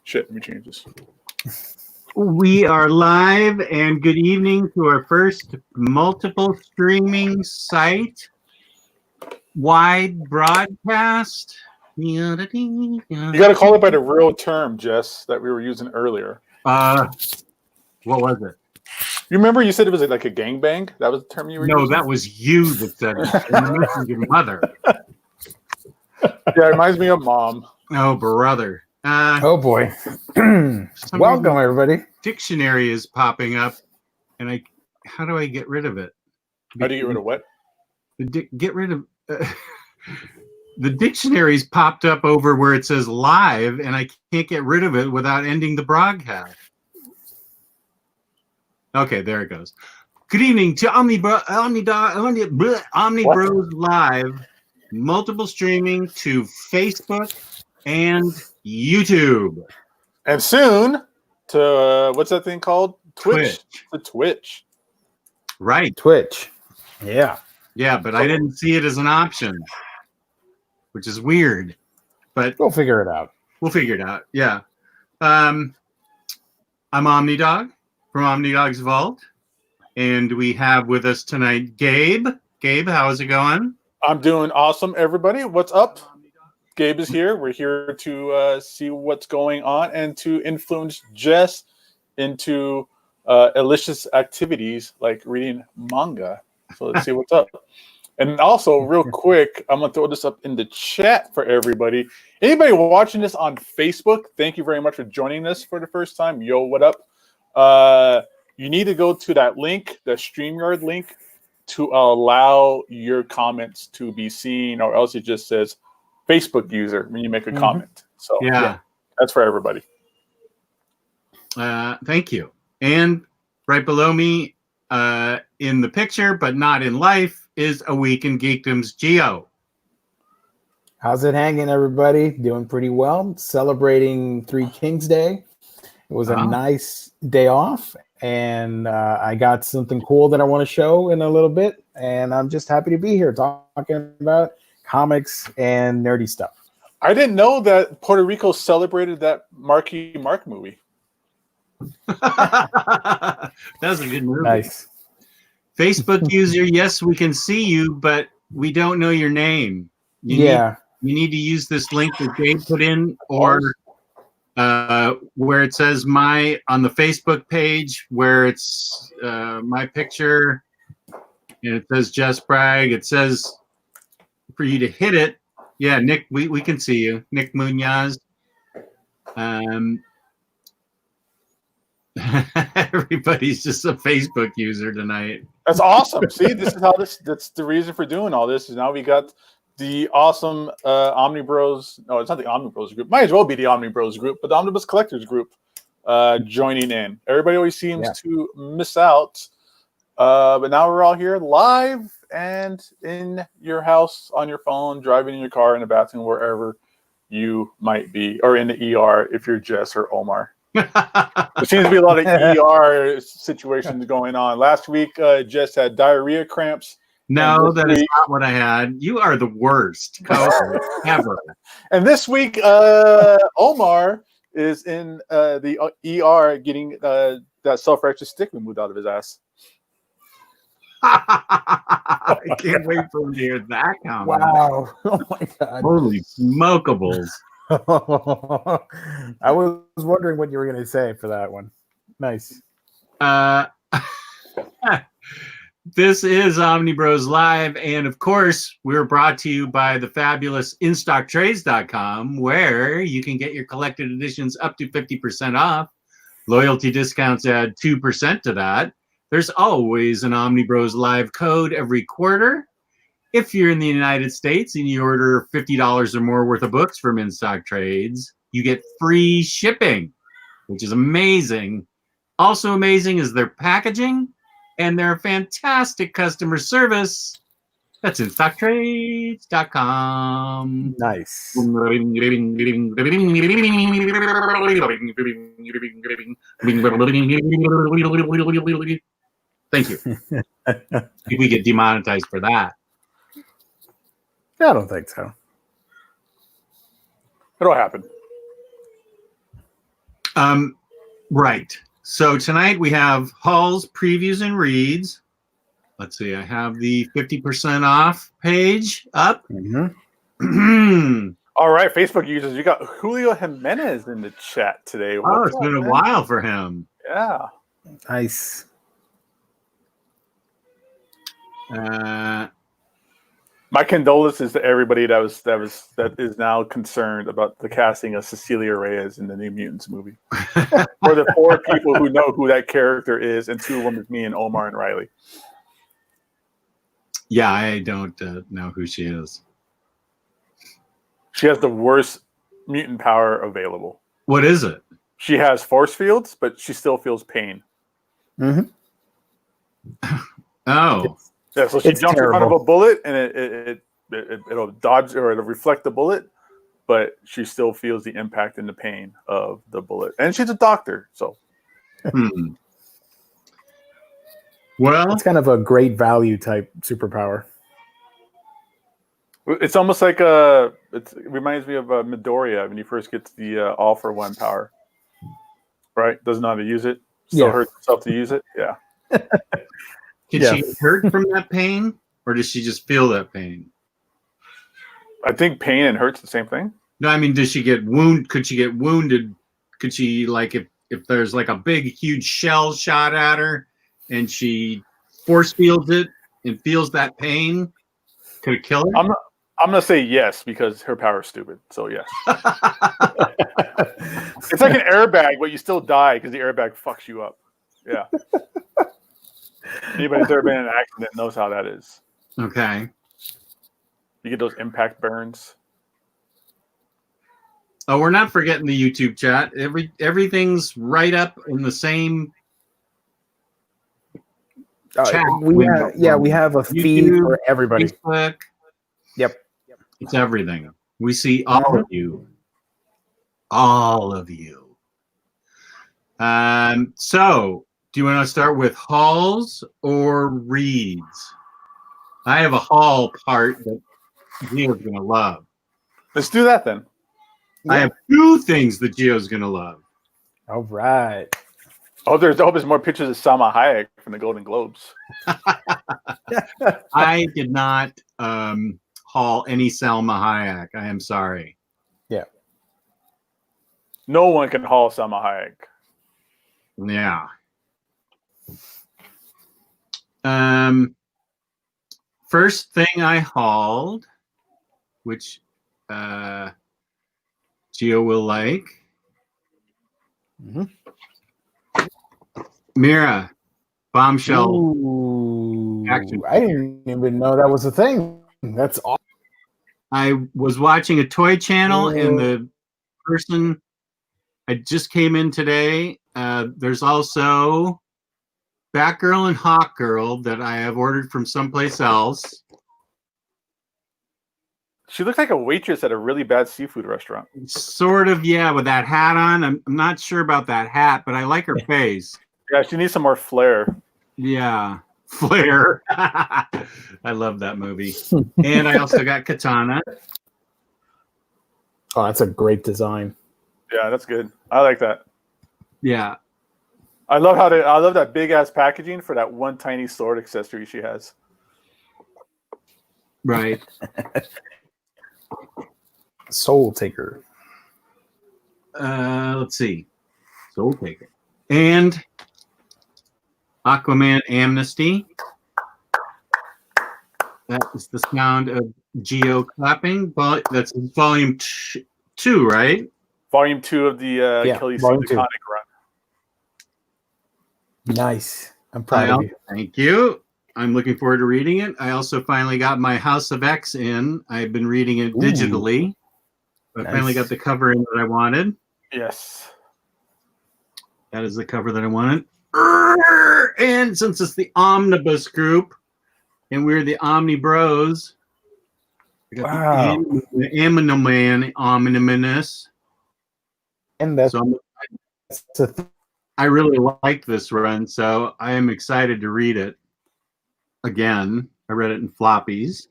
Shit, let me change this. We are live, and good evening to our first multiple streaming site wide broadcast. You got to call it by the real term, Jess, that we were using earlier. What was it? You remember you said it was like a gangbang? That was the term you were using? No, that was you that said it. And this is your mother. Yeah, it reminds me of Mom. Oh, brother. Oh, boy. Welcome, everybody. Dictionary is popping up, and how do I get rid of it? How do you get rid of what? Get rid of... the dictionary's popped up over where it says live, and I can't get rid of it without ending the broadcast. Okay, there it goes. Good evening to OmniBros Live, multiple streaming to Facebook and YouTube. And soon to, what's that thing called? Twitch. To Twitch. Right. Twitch. Yeah. Yeah, but I didn't see it as an option, which is weird. But we'll figure it out. We'll figure it out. Yeah. I'm OmniDog from OmniDog's Vault. And we have with us tonight Gabe. Gabe, how's it going? I'm doing awesome, everybody. What's up? Gabe is here. We're here to see what's going on and to influence Jess into illicit activities like reading manga. So let's see what's up. And also, real quick, I'm going to throw this up in the chat for everybody. Anybody watching this on Facebook, thank you very much for joining us for the first time. Yo, what up? You need to go to that link, the StreamYard link, to allow your comments to be seen, or else it just says Facebook user when you make a comment. So yeah, that's for everybody. Thank you. And right below me, in the picture, but not in life, is A Week in Geekdom's Geo. How's it hanging, everybody? Doing pretty well. Celebrating Three Kings Day. It was a nice day off, and I got something cool that I want to show in a little bit, and I'm just happy to be here talking about comics and nerdy stuff. I didn't know that Puerto Rico celebrated that Marky Mark movie. That was a good movie. Nice. Facebook user, yes, we can see you, but we don't know your name. You need to use this link that Dave put in, or where it says on the Facebook page, where it's my picture, and it says Jess Bragg. It says for you to hit it. Yeah, Nick, we can see you. Nick Munoz. Everybody's just a Facebook user tonight. That's awesome. See, this is how that's the reason for doing all this, is now we got the awesome OmniBros. No, it's not the OmniBros group. Might as well be the OmniBros group, but the Omnibus Collectors group joining in. Everybody always seems to miss out. But now we're all here live and in your house, on your phone, driving in your car, in the bathroom, wherever you might be, or in the ER if you're Jess or Omar. There seems to be a lot of ER situations going on. Last week, Jess had diarrhea cramps. No, that is not what I had. You are the worst ever. And this week, Omar is in the ER getting that self-righteous stick removed out of his ass. I can't wait for him to hear that comment. Wow. Oh, my God. Holy smokables. I was wondering what you were going to say for that one. Nice. This is OmniBros Live, and of course, we're brought to you by the fabulous InStockTrades.com, where you can get your collected editions up to 50% off. Loyalty discounts add 2% to that. There's always an OmniBros Live code every quarter. If you're in the United States and you order $50 or more worth of books from InStock Trades, you get free shipping, which is amazing. Also amazing is their packaging and their fantastic customer service. That's InStockTrades.com. Nice. Thank you. We get demonetized for that. I don't think so. It'll happen. Right. So tonight we have hauls, previews, and reads. Let's see. I have the 50% off page up. Mm-hmm. All right, Facebook users, you got Julio Jimenez in the chat today. Oh, it's been a while for him. Yeah. Nice. My condolences to everybody that is now concerned about the casting of Cecilia Reyes in the New Mutants movie. For the 4 people who know who that character is, and 2 of them is me and Omar and Riley. Yeah, I don't know who she is. She has the worst mutant power available. What is it? She has force fields, but she still feels pain. Mm-hmm. Oh. Yeah, so she It's jumps terrible. in front of a bullet, and it'll dodge or it'll reflect the bullet, but she still feels the impact and the pain of the bullet. And she's a doctor, so. Well, It's kind of a great value type superpower. It's almost like it reminds me of Midoriya when he first gets the all for one power. Right? Doesn't know how to use it. Still hurts himself to use it. Yeah. Can she get hurt from that pain, or does she just feel that pain? I think pain and hurt's the same thing. No, I mean, does she get wounded? Could she get wounded? Could she, like, if there's like a big, huge shell shot at her, and she force fields it and feels that pain, could it kill her? I'm gonna say yes because her power is stupid. So yes. It's like an airbag, but you still die because the airbag fucks you up. Yeah. Anybody that's ever been in an accident knows how that is. Okay. You get those impact burns. Oh, we're not forgetting the YouTube chat. Everything's right up in the same chat. We have a feed YouTube, for everybody. Facebook. Yep. It's everything. We see all of you. All of you. So, do you want to start with hauls or reads? I have a haul part that Gio's going to love. Let's do that then. I have 2 things that Gio's going to love. All right. Oh, there's more pictures of Salma Hayek from the Golden Globes. I did not haul any Salma Hayek. I am sorry. Yeah. No one can haul Salma Hayek. Yeah. First thing I hauled, which Gio will like. Mm-hmm. Mira, bombshell. Ooh, Action. I didn't even know that was a thing. That's awesome. I was watching a toy channel, and the person I just came in today. There's also Batgirl and Hawkgirl that I have ordered from someplace else. She looks like a waitress at a really bad seafood restaurant. Sort of, yeah, with that hat on. I'm not sure about that hat, but I like her face. Yeah, she needs some more flair. Yeah, flair. I love that movie. And I also got Katana. Oh, that's a great design. Yeah, that's good. I like that. Yeah. I love that big ass packaging for that one tiny sword accessory she has. Right. Soul Taker. Let's see. Soul Taker. And Aquaman Amnesty. That is the sound of Gio clapping. That's volume 2, right? Volume 2 of the Achilles volume Seed 2. Iconic run. Nice. I'm proud of you. Thank you. I'm looking forward to reading it. I also finally got my House of X in. I've been reading it digitally. I finally got the cover in that I wanted. Yes. That is the cover that I wanted. And since it's the Omnibus group, and we're the OmniBros, I got the Aminoman Omnibus. And that's I really liked this run, so I am excited to read it again. I read it in floppies.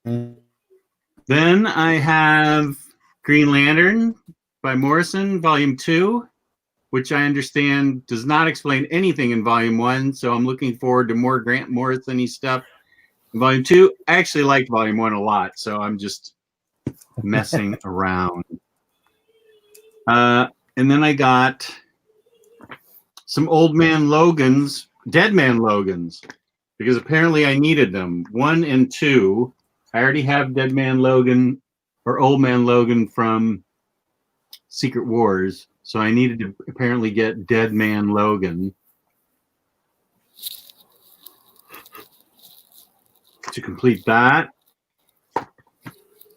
Then I have Green Lantern by Morrison, Volume 2. which I understand does not explain anything in Volume 1. So I'm looking forward to more Grant Morrison-y stuff in Volume 2. I actually liked Volume 1 a lot, so I'm just messing around. And then I got some Old Man Logan's, Dead Man Logan's, because apparently I needed them. 1 and 2. I already have Dead Man Logan or Old Man Logan from Secret Wars, so I needed to apparently get Dead Man Logan to complete that.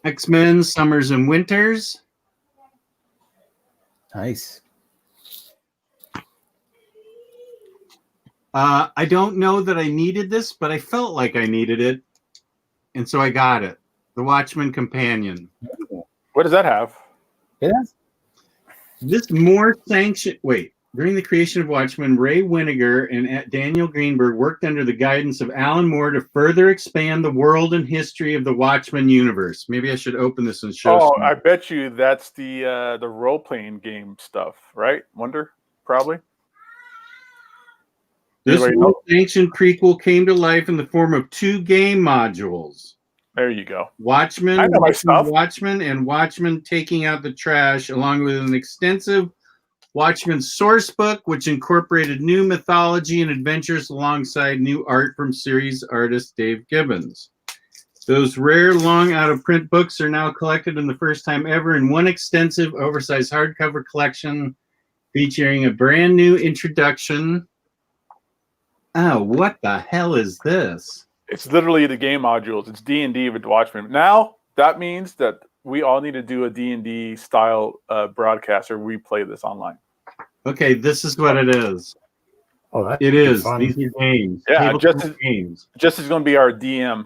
X-Men Summers and Winters. Nice. I don't know that I needed this, but I felt like I needed it, and so I got it. The Watchmen Companion. What does that have? It has. This more sanctioned. Wait. During the creation of Watchmen, Ray Winnegar and Daniel Greenberg worked under the guidance of Alan Moore to further expand the world and history of the Watchmen universe. Maybe I should open this and show. Oh, I bet you that's the role-playing game stuff, right? Wonder, probably. This ancient prequel came to life in the form of 2 game modules. There you go. Watchmen, I know my stuff. Watchmen, and Watchmen Taking Out the Trash, along with an extensive Watchmen source book, which incorporated new mythology and adventures alongside new art from series artist Dave Gibbons. Those rare, long out-of-print books are now collected in the first time ever in one extensive, oversized hardcover collection featuring a brand new introduction. Oh, what the hell is this? It's literally the game modules. It's D&D with Watchmen. Now, that means that we all need to do a D&D style broadcast or we play this online. Okay, this is what it is. Oh, it is. Fun. These are games. Yeah, games. Just is going to be our DM.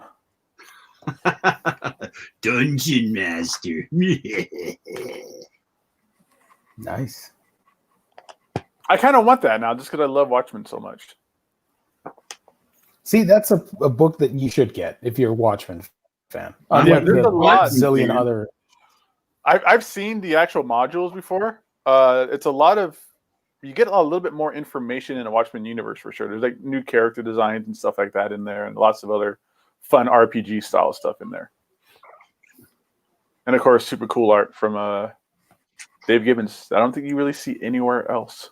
Dungeon Master. Nice. I kind of want that now just because I love Watchmen so much. See, that's a book that you should get if you're a Watchmen fan. Yeah, there's a lot. Zillion other. I've seen the actual modules before. It's a lot of. You get a little bit more information in the Watchmen universe for sure. There's like new character designs and stuff like that in there, and lots of other fun RPG style stuff in there. And of course, super cool art from Dave Gibbons. I don't think you really see anywhere else.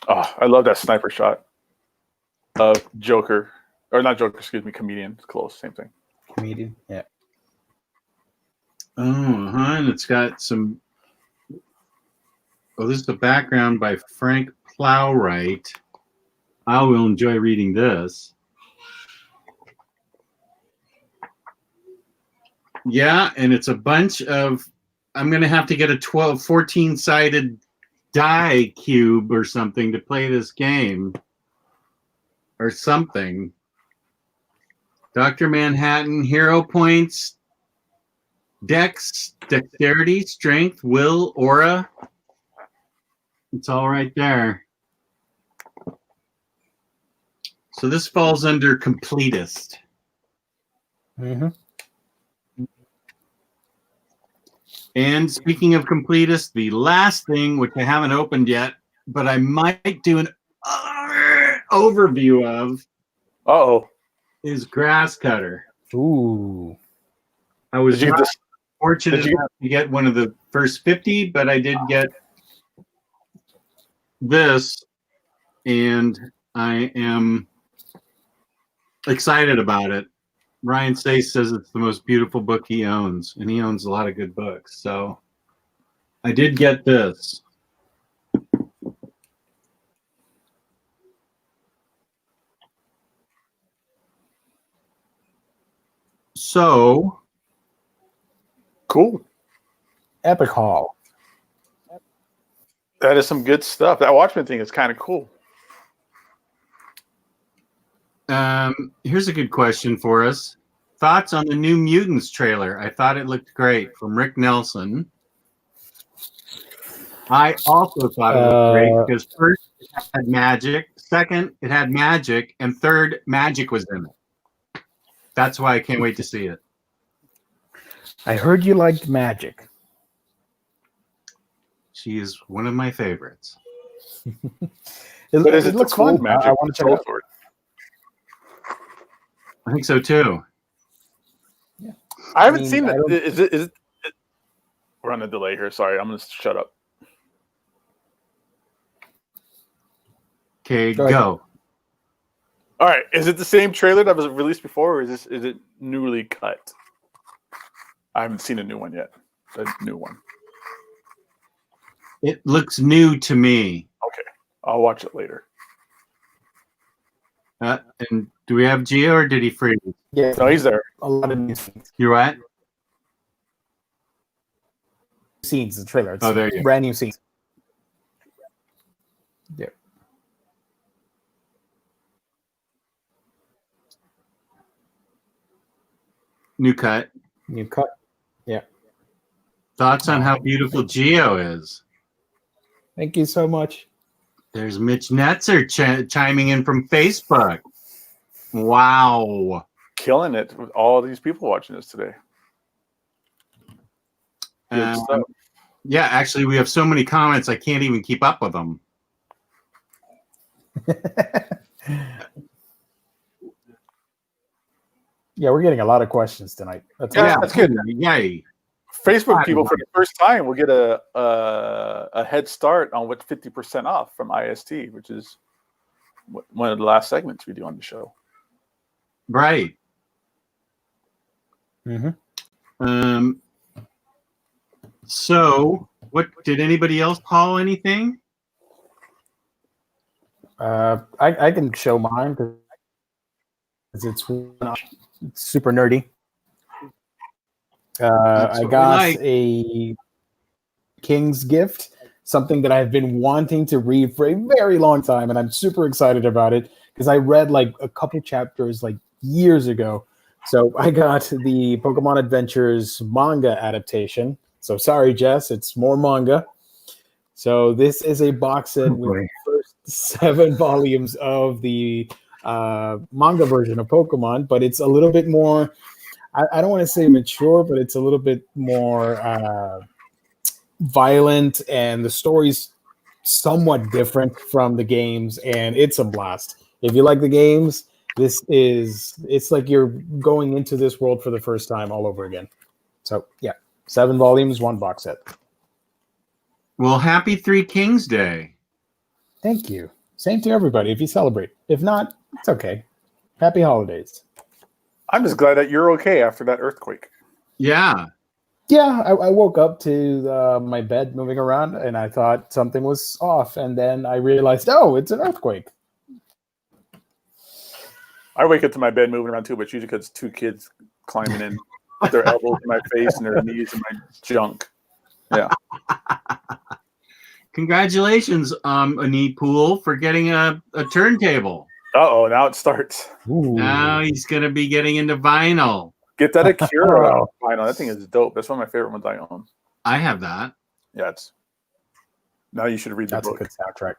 Oh, I love that sniper shot of Joker. Or not Joker, excuse me, Comedian. It's close, same thing. Comedian, yeah. Oh, and it's got some... Oh, this is the background by Frank Plowright. I will enjoy reading this. Yeah, and it's a bunch of... I'm going to have to get a 14-sided die cube or something to play this game. Or something. Dr. Manhattan, hero points, dex, dexterity, strength, will, aura. It's all right there. So this falls under completist. Mm-hmm. And speaking of completist, the last thing, which I haven't opened yet, but I might do an overview of, is Grass Cutter. Ooh. I was fortunate enough to get one of the first 50, but I did get this, and I am excited about it. Ryan Sayce says it's the most beautiful book he owns, and he owns a lot of good books. So I did get this. So cool. Epic haul. That is some good stuff. That Watchmen thing is kind of cool. Here's a good question for us. Thoughts on the New Mutants trailer? I thought it looked great, from Rick Nelson. I also thought it looked great because first, it had magic. Second, it had magic. And third, magic was in it. That's why I can't wait to see it. I heard you liked magic. She is one of my favorites. But is it looks the cool fun. magic? I want to check it out. Sword? I think so too. I haven't mean, seen I it. don't- Is it? We're on a delay here. Sorry, I'm going to shut up. Okay, Go ahead. go. All right. Is it the same trailer that was released before, or is it newly cut? I haven't seen a new one yet. A new one. It looks new to me. Okay, I'll watch it later. And do we have Gio or did he freeze? Yeah, No, he's there. a lot of new scenes. You're what? Scenes, the trailer. It's Oh, there you go. brand new scenes. Yeah. New cut. New cut. Yeah. Thoughts on how beautiful Gio is? Thank you so much. There's Mitch Netzer chiming in from Facebook. Wow. Killing it with all these people watching this today. Good stuff. Yeah, actually, we have so many comments, I can't even keep up with them. Yeah, we're getting a lot of questions tonight. That's Yeah, awesome. that's good. Yay. Facebook people for the first time will get a head start on what's 50% off from IST, which is one of the last segments we do on the show. Right. Mm-hmm. So, what did anybody else call anything? I can show mine because it's super nerdy. That's I what got we like. a King's Gift, something that I've been wanting to read for a very long time, and I'm super excited about it because I read like a couple chapters like years ago. So I got the Pokemon Adventures manga adaptation. So sorry, Jess, it's more manga. So this is a box set with the first 7 volumes of the manga version of Pokemon, but it's a little bit more, I don't want to say mature, but it's a little bit more violent, and the story's somewhat different from the games, and it's a blast. If you like the games, it's like you're going into this world for the first time all over again. So yeah, 7 volumes, 1 box set. Well, happy Three Kings Day. Thank you. Same to everybody if you celebrate. If not, it's okay. Happy holidays. I'm just glad that you're okay after that earthquake. Yeah. Yeah, I woke up to my bed moving around, and I thought something was off, and then I realized, oh, it's an earthquake. I wake up to my bed moving around too, but usually because 2 kids climbing in with their elbows in my face and their knees in my junk. Yeah. Congratulations, Anit Pool, for getting a turntable. Uh-oh, now it starts. Ooh. Now he's going to be getting into vinyl. Get that Akira vinyl. That thing is dope. That's one of my favorite ones I own. I have that. Yeah, it's. Now you should read the That's a book. good soundtrack.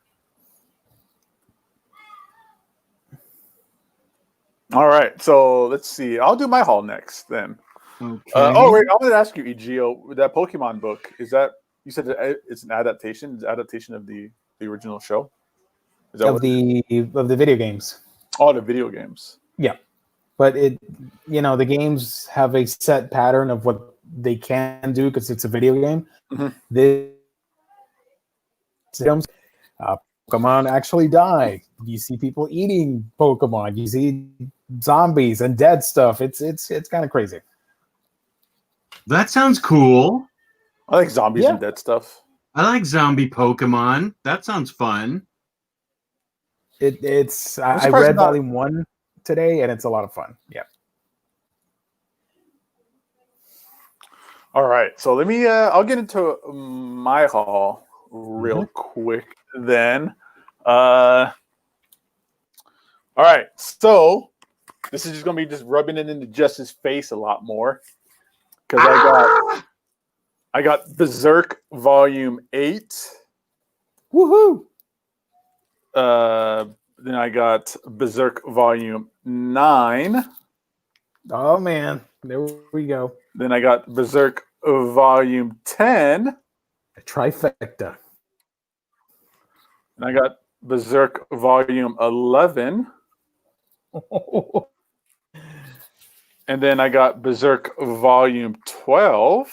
All right, so let's see. I'll do my haul next then. Okay. Oh wait, I'm going to ask you, Egeo, that Pokemon book, is that, you said that it's an adaptation? It's an adaptation of the original show? Is that Of the video games. all the video games? Yeah. But the games have a set pattern of what they can do because it's a video game. Mhm. This Pokemon actually die. You see people eating Pokemon. You see zombies and dead stuff. It's kind of crazy. That sounds cool. I like zombies Yeah. and dead stuff. I like zombie Pokemon. That sounds fun. I surprised read not- volume 1 today, and it's a lot of fun. Yeah. All right, so let me. I'll get into my haul real quick then. All right, so this is just gonna be just rubbing it into Jess's face a lot more because I got Berserk Volume 8. Woohoo! Then I got Berserk Volume 9. Oh man, there we go. Then I got Berserk Volume 10. A trifecta. And I got Berserk Volume 11. And then I got Berserk Volume 12.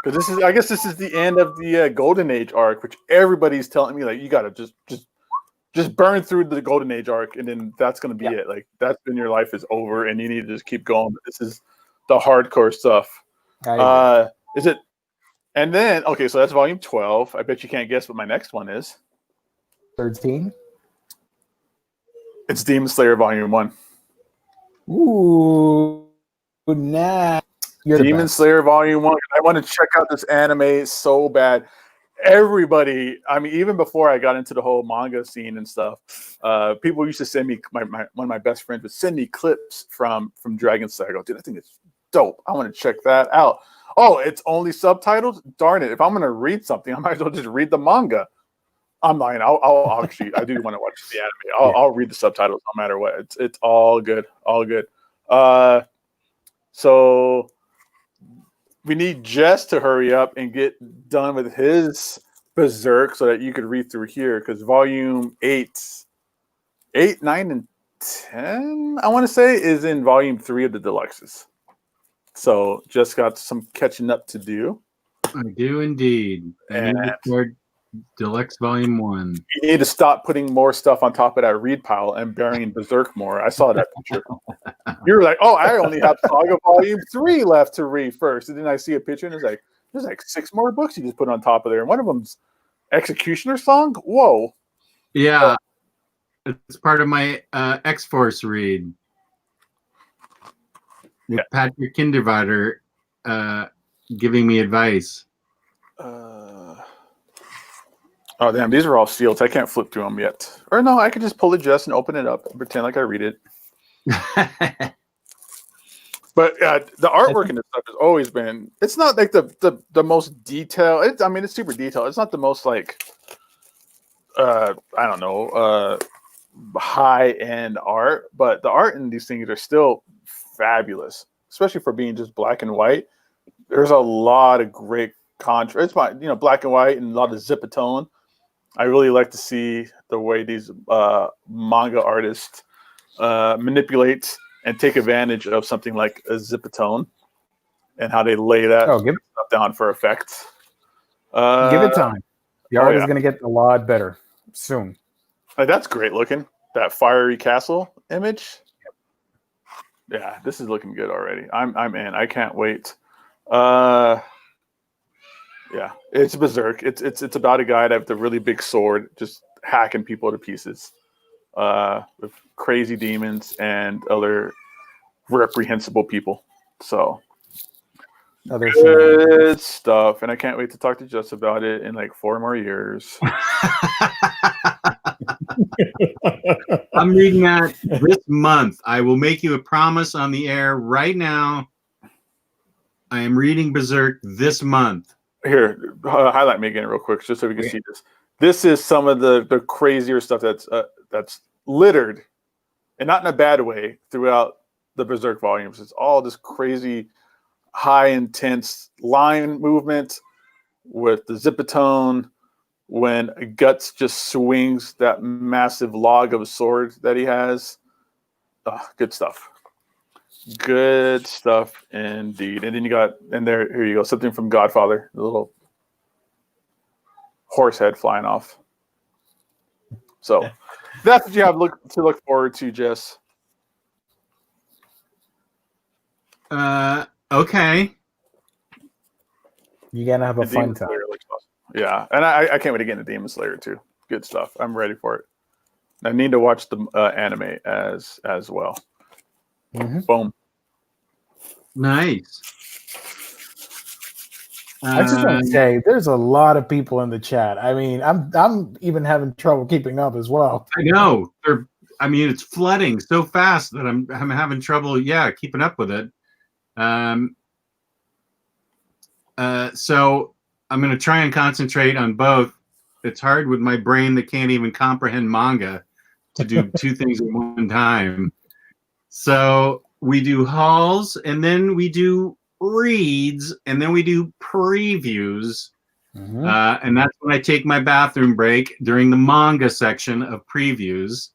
Because this is, I guess this is the end of the Golden Age arc, which everybody's telling me, like, you gotta just burn through the Golden Age arc, and then that's gonna be it. Like, that's when your life is over, and you need to just keep going. But this is the hardcore stuff. Is it? And then, okay, so that's Volume 12. I bet you can't guess what my next one is. 13. It's Demon Slayer Volume 1. Ooh, nah. You're Demon Slayer Volume 1. I want to check out this anime so bad. Everybody, I mean, even before I got into the whole manga scene and stuff, people used to send me, one of my best friends would send me clips from Dragon Slayer. I go, dude, I think it's dope. I want to check that out. Oh, it's only subtitles? Darn it. If I'm going to read something, I might as well just read the manga. I'm lying. I'll actually, I do want to watch the anime. I'll read the subtitles no matter what. It's all good. All good. So we need Jess to hurry up and get done with his Berserk so that you could read through here, because Volume 8, 9, and 10, I want to say, is in Volume 3 of the Deluxes. So just got some catching up to do. I do indeed. And Deluxe Volume 1. You need to stop putting more stuff on top of that read pile and burying Berserk more. I saw that picture. You're like, oh, I only have Saga Volume 3 left to read first. And then I see a picture and there's like 6 more books you just put on top of there. And one of them's Executioner Song? Whoa. Yeah. It's part of my X-Force read. With Patrick Kinderwater giving me advice. Oh, damn. These are all sealed. So I can't flip through them yet. Or no, I could just pull it just and open it up and pretend like I read it. But the artwork in this stuff has always been, it's not like the most detailed. I mean, it's super detailed. It's not the most like, I don't know, high-end art. But the art in these things are still fabulous, especially for being just black and white. There's a lot of great contrast. It's black and white and a lot of zip-a-tone. I really like to see the way these manga artists manipulate and take advantage of something like a zip-a-tone and how they lay that stuff down for effect. Give it time. The art is going to get a lot better soon. That's great looking. That fiery castle image. Yeah, this is looking good already. I'm in. I can't wait. Yeah, it's Berserk. It's about a guy that with a really big sword just hacking people to pieces with crazy demons and other reprehensible people. So good stuff. And I can't wait to talk to Jess about it in like 4 more years. I'm reading that this month. I will make you a promise on the air right now. I am reading Berserk this month. Here, highlight me again real quick, just so we can see this. This is some of the crazier stuff that's littered, and not in a bad way, throughout the Berserk volumes. It's all this crazy, high intense line movement with the zip-a-tone when Guts just swings that massive log of a sword that he has. Good stuff. Good stuff indeed. And then you got, here you go, something from Godfather, the little horse head flying off. So that's what you have to look forward to, Jess. Okay. You're gonna have a fun time. Yeah, and I can't wait to get into Demon Slayer too. Good stuff. I'm ready for it. I need to watch the anime as well. Mm-hmm. Boom. Nice. I just want to say, there's a lot of people in the chat. I mean, I'm even having trouble keeping up as well. I know. It's flooding so fast that I'm having trouble. Keeping up with it. So I'm going to try and concentrate on both. It's hard with my brain that can't even comprehend manga to do 2 things at one time. So we do hauls, and then we do reads, and then we do previews. Mhm. And that's when I take my bathroom break during the manga section of previews.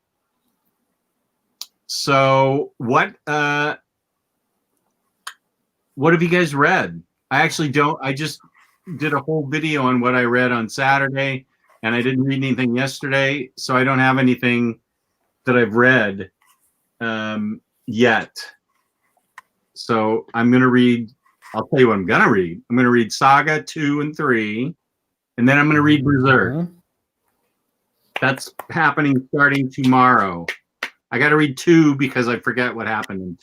So what have you guys read? I just did a whole video on what I read on Saturday, and I didn't read anything yesterday, so I don't have anything that I've read yet. So I'm going to read, I'll tell you what I'm going to read. I'm going to read Saga 2 and 3, and then I'm going to read Berserk. Mhm. That's happening starting tomorrow. I got to read 2 because I forget what happened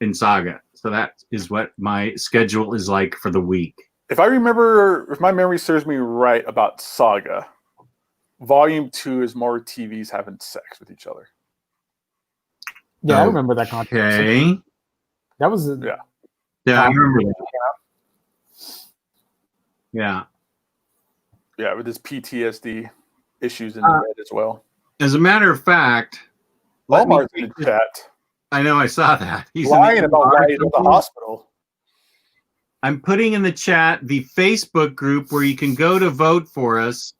in Saga. So that is what my schedule is like for the week. If my memory serves me right about Saga, Volume 2 is more TVs having sex with each other. Yeah, I remember that controversy. Okay. That was Yeah. Yeah, I remember that. Yeah. Yeah, with his PTSD issues in the bed as well. As a matter of fact, Walmart's in the chat. I know, I saw that. He's lying about why he's at the hospital. I'm putting in the chat the Facebook group where you can go to vote for us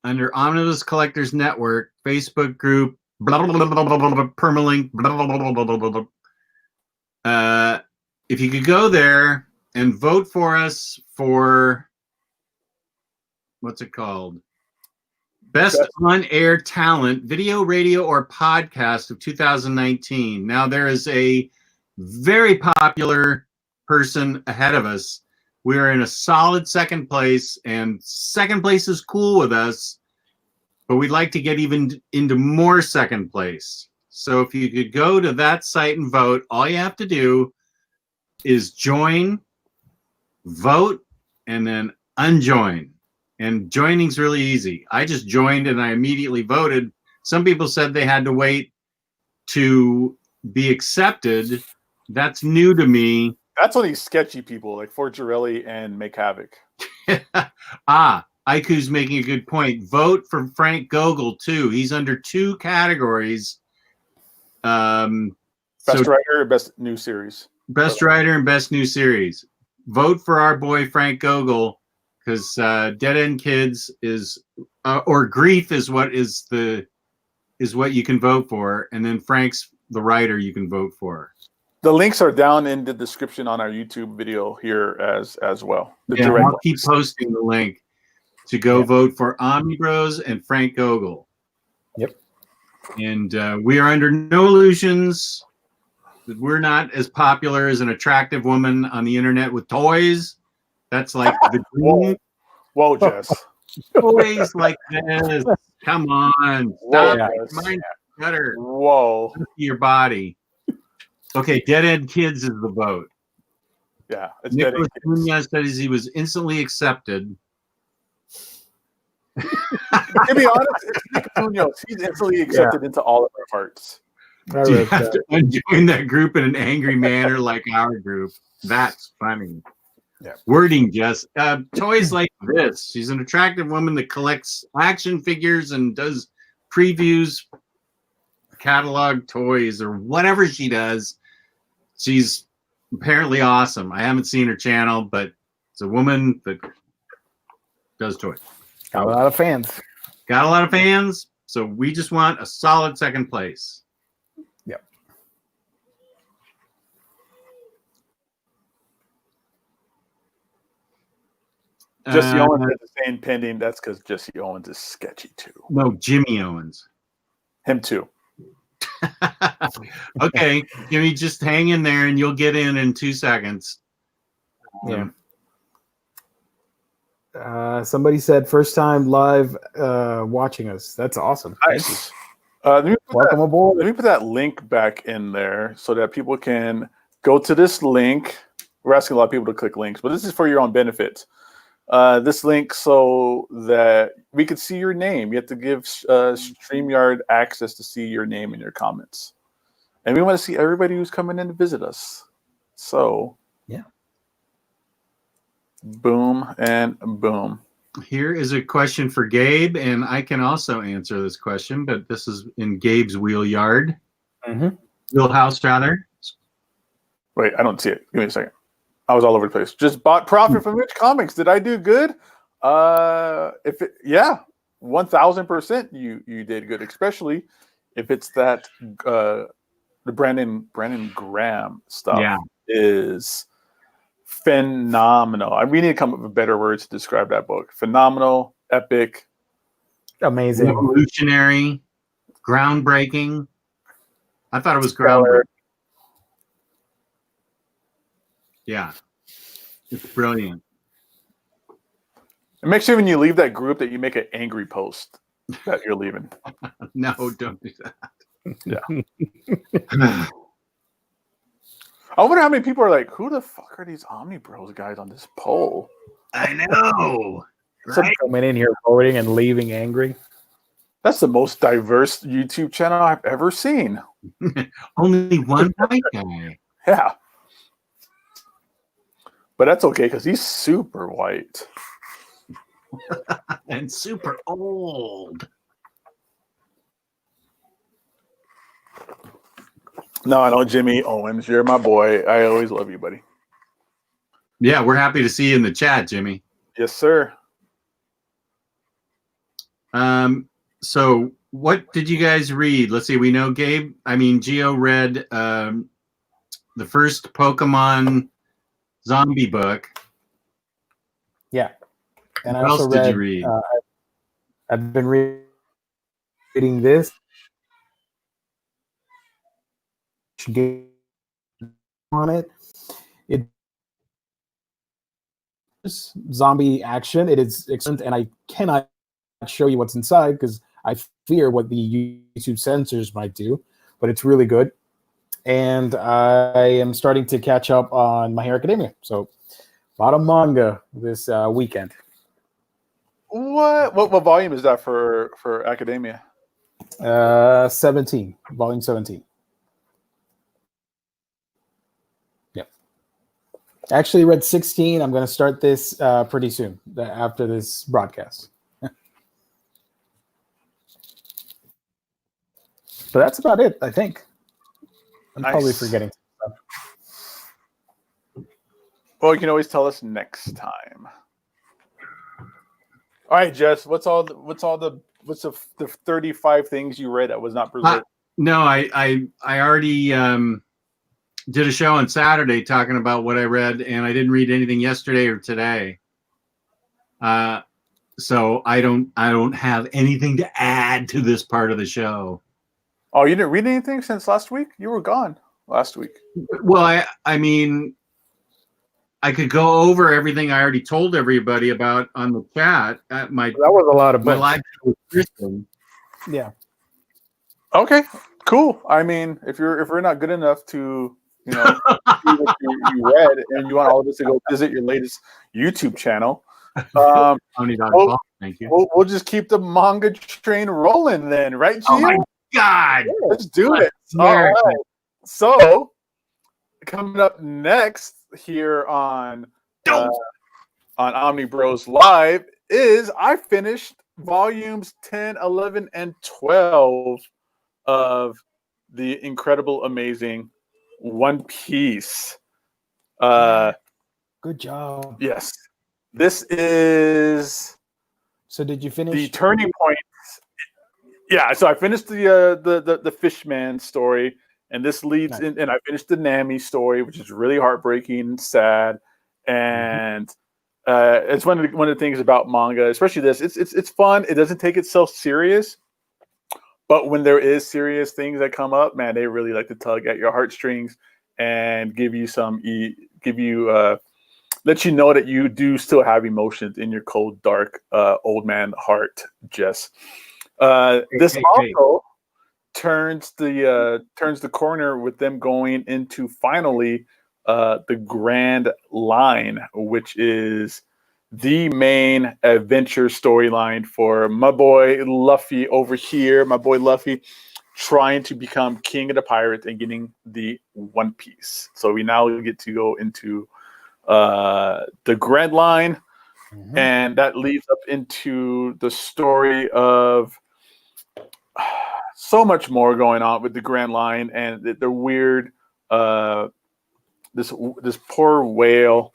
under Omnibus Collectors Network, Facebook group, blah, blah, blah, blah, blah, blah, permalink, blah, blah, blah, blah, blah, blah, blah. If you could go there and vote for us for, what's it called? Best on-air talent, video, radio, or podcast of 2019. Now, there is a very popular person ahead of us. We're in a solid second place, and second place is cool with us, but we'd like to get even into more second place. So if you could go to that site and vote, all you have to do is join, vote, and then unjoin. And joining's really easy. I just joined and I immediately voted. Some people said they had to wait to be accepted. That's new to me. That's only sketchy people like Forgerelli and Make Havoc. Aiku's making a good point. Vote for Frank Gogol too. He's under 2 categories. Best writer or best new series? Best writer and best new series. Vote for our boy Frank Gogol, because Dead End Kids is or Grief is what you can vote for, and then Frank's the writer you can vote for. The links are down in the description on our YouTube video here as well. I'll keep posting the link to go vote for OmniBros and Frank Gogol. Yep. And we are under no illusions that we're not as popular as an attractive woman on the internet with toys. That's like the dream. Whoa, Jess. Toys like this. Come on. Stop. Mine's better. Whoa. Your body. Okay, Dead End Kids is the vote. Yeah. It's Nicholas Munoz says he was instantly accepted. To be honest, it's Nick Munoz. He's instantly accepted into all of our hearts. Do you have to join that group in an angry manner like our group? That's funny. Yeah. Wording, Jess. Toys like this. She's an attractive woman that collects action figures and does previews, catalog toys, or whatever she does. She's apparently awesome. I haven't seen her channel, but it's a woman that does toys. Got a lot of fans. Got a lot of fans, so we just want a solid second place. Yep. Jesse Owens is the same pending. That's because Jesse Owens is sketchy too. No, Jimmy Owens. Him too. Okay, Jimmy, just hang in there and you'll get in 2 seconds. Yeah. Somebody said first time live watching us. That's awesome. Nice. Welcome aboard. Let me put that link back in there so that people can go to this link. We're asking a lot of people to click links, but this is for your own benefit. This link so that we could see your name. You have to give StreamYard access to see your name in your comments. And we want to see everybody who's coming in to visit us. So, yeah. Boom and boom. Here is a question for Gabe, and I can also answer this question, but this is in Gabe's wheelhouse, rather. Wait, I don't see it. Give me a second. I was all over the place. Just bought profit from which comics? Did I do good? Yeah, 1000% you did good, especially if it's that the Brandon Graham stuff is phenomenal. We need to come up with better words to describe that book. Phenomenal, epic, amazing, revolutionary, groundbreaking. I thought it was groundbreaking. Yeah, it's brilliant. And make sure when you leave that group that you make an angry post that you're leaving. No, don't do that. Yeah. I wonder how many people are like, who the fuck are these OmniBros guys on this poll? I know. Some coming in here voting and leaving angry. That's the most diverse YouTube channel I've ever seen. Only one white guy. Yeah. But that's okay because he's super white. And super old. No, I know Jimmy Owens. You're my boy. I always love you, buddy. Yeah, we're happy to see you in the chat, Jimmy. Yes, sir. So what did you guys read? Let's see. We know Gio read the first Pokemon zombie book. Yeah. And what I also else did you read? I've been reading this. On it. It is zombie action. It is excellent, and I cannot show you what's inside because I fear what the YouTube censors might do, but it's really good. And I am starting to catch up on My Hero Academia. So bought a manga this weekend. What volume is that for Academia? 17, volume 17. Yep. I actually read 16. I'm going to start this pretty soon after this broadcast. But that's about it, I think. I'm probably forgetting stuff. Well, you can always tell us next time. All right, Jess. What's the 35 things you read that was not preserved? No, I already did a show on Saturday talking about what I read, and I didn't read anything yesterday or today. So I don't have anything to add to this part of the show. Oh, you didn't read anything since last week? You were gone last week. Well, I mean, I could go over everything I already told everybody about on the chat. That was a lot of my live show with Kristen. Yeah. Okay, cool. I mean, if we're not good enough to, see what you read, and you want all of us to go visit your latest YouTube channel, thank you. We'll just keep the manga train rolling then, right, Gio? Oh my God! Yeah, let's do it. All right. So, coming up next here on OmniBros Live is I finished volumes 10, 11, and 12 of the incredible, amazing One Piece. Good job. Yes. This is So did you finish the turning point. Yeah, so I finished the Fishman story, and this leads in, and I finished the Nami story, which is really heartbreaking and sad. And it's one of the things about manga, especially this. It's fun. It doesn't take itself serious, but when there is serious things that come up, man, they really like to tug at your heartstrings and give you let you know that you do still have emotions in your cold, dark, old man heart, Jess. This also turns the corner with them going into finally the Grand Line, which is the main adventure storyline for my boy Luffy over here. My boy Luffy trying to become king of the pirates and getting the One Piece. So we now get to go into the Grand Line, and that leads up into the story of so much more going on with the Grand Line and the weird this poor whale,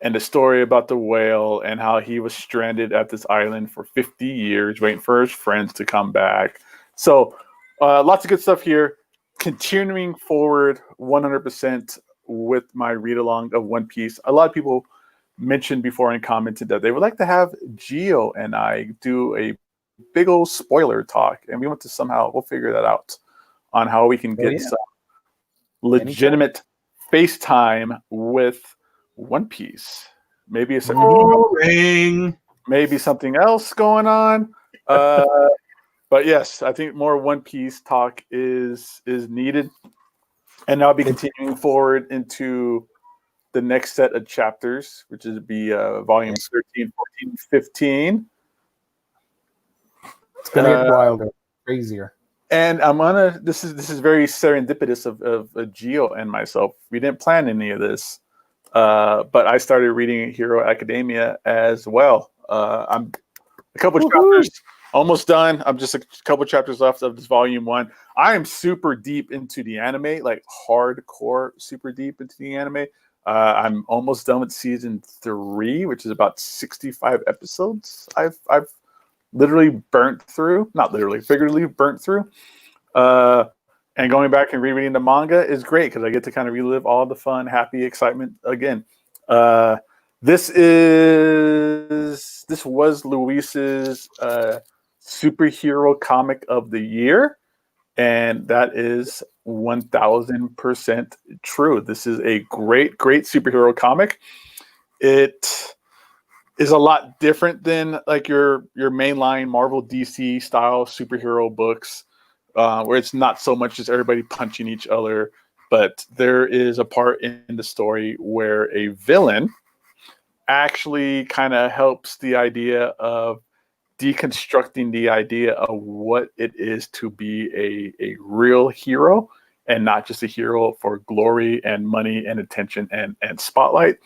and the story about the whale and how he was stranded at this island for 50 years, waiting for his friends to come back. So lots of good stuff here. Continuing forward 100% with my read along of One Piece. A lot of people mentioned before and commented that they would like to have Gio and I do a big old spoiler talk, and we want to we'll figure that out on how we can get some legitimate FaceTime with One Piece. Maybe it's maybe something else going on. But yes, I think more One Piece talk is needed. And I'll be continuing forward into the next set of chapters, which is volumes 13, 14, 15. It's gonna get wilder, crazier. And I'm gonna. This is very serendipitous of Gio and myself. We didn't plan any of this, but I started reading Hero Academia as well. I'm a couple chapters almost done. I'm just a couple chapters left of this volume 1. I am super deep into the anime, like hardcore, super deep into the anime. I'm almost done with season 3, which is about 65 episodes. I've literally burnt through, not literally, figuratively burnt through. And going back and rereading the manga is great because I get to kind of relive all the fun, happy excitement again. This was Luis's superhero comic of the year, and that is 1000% true. This is a great superhero comic. It is a lot different than like your mainline Marvel DC style superhero books, where it's not so much just everybody punching each other, but there is a part in the story where a villain actually kind of helps the idea of deconstructing the idea of what it is to be a real hero and not just a hero for glory and money and attention and spotlight.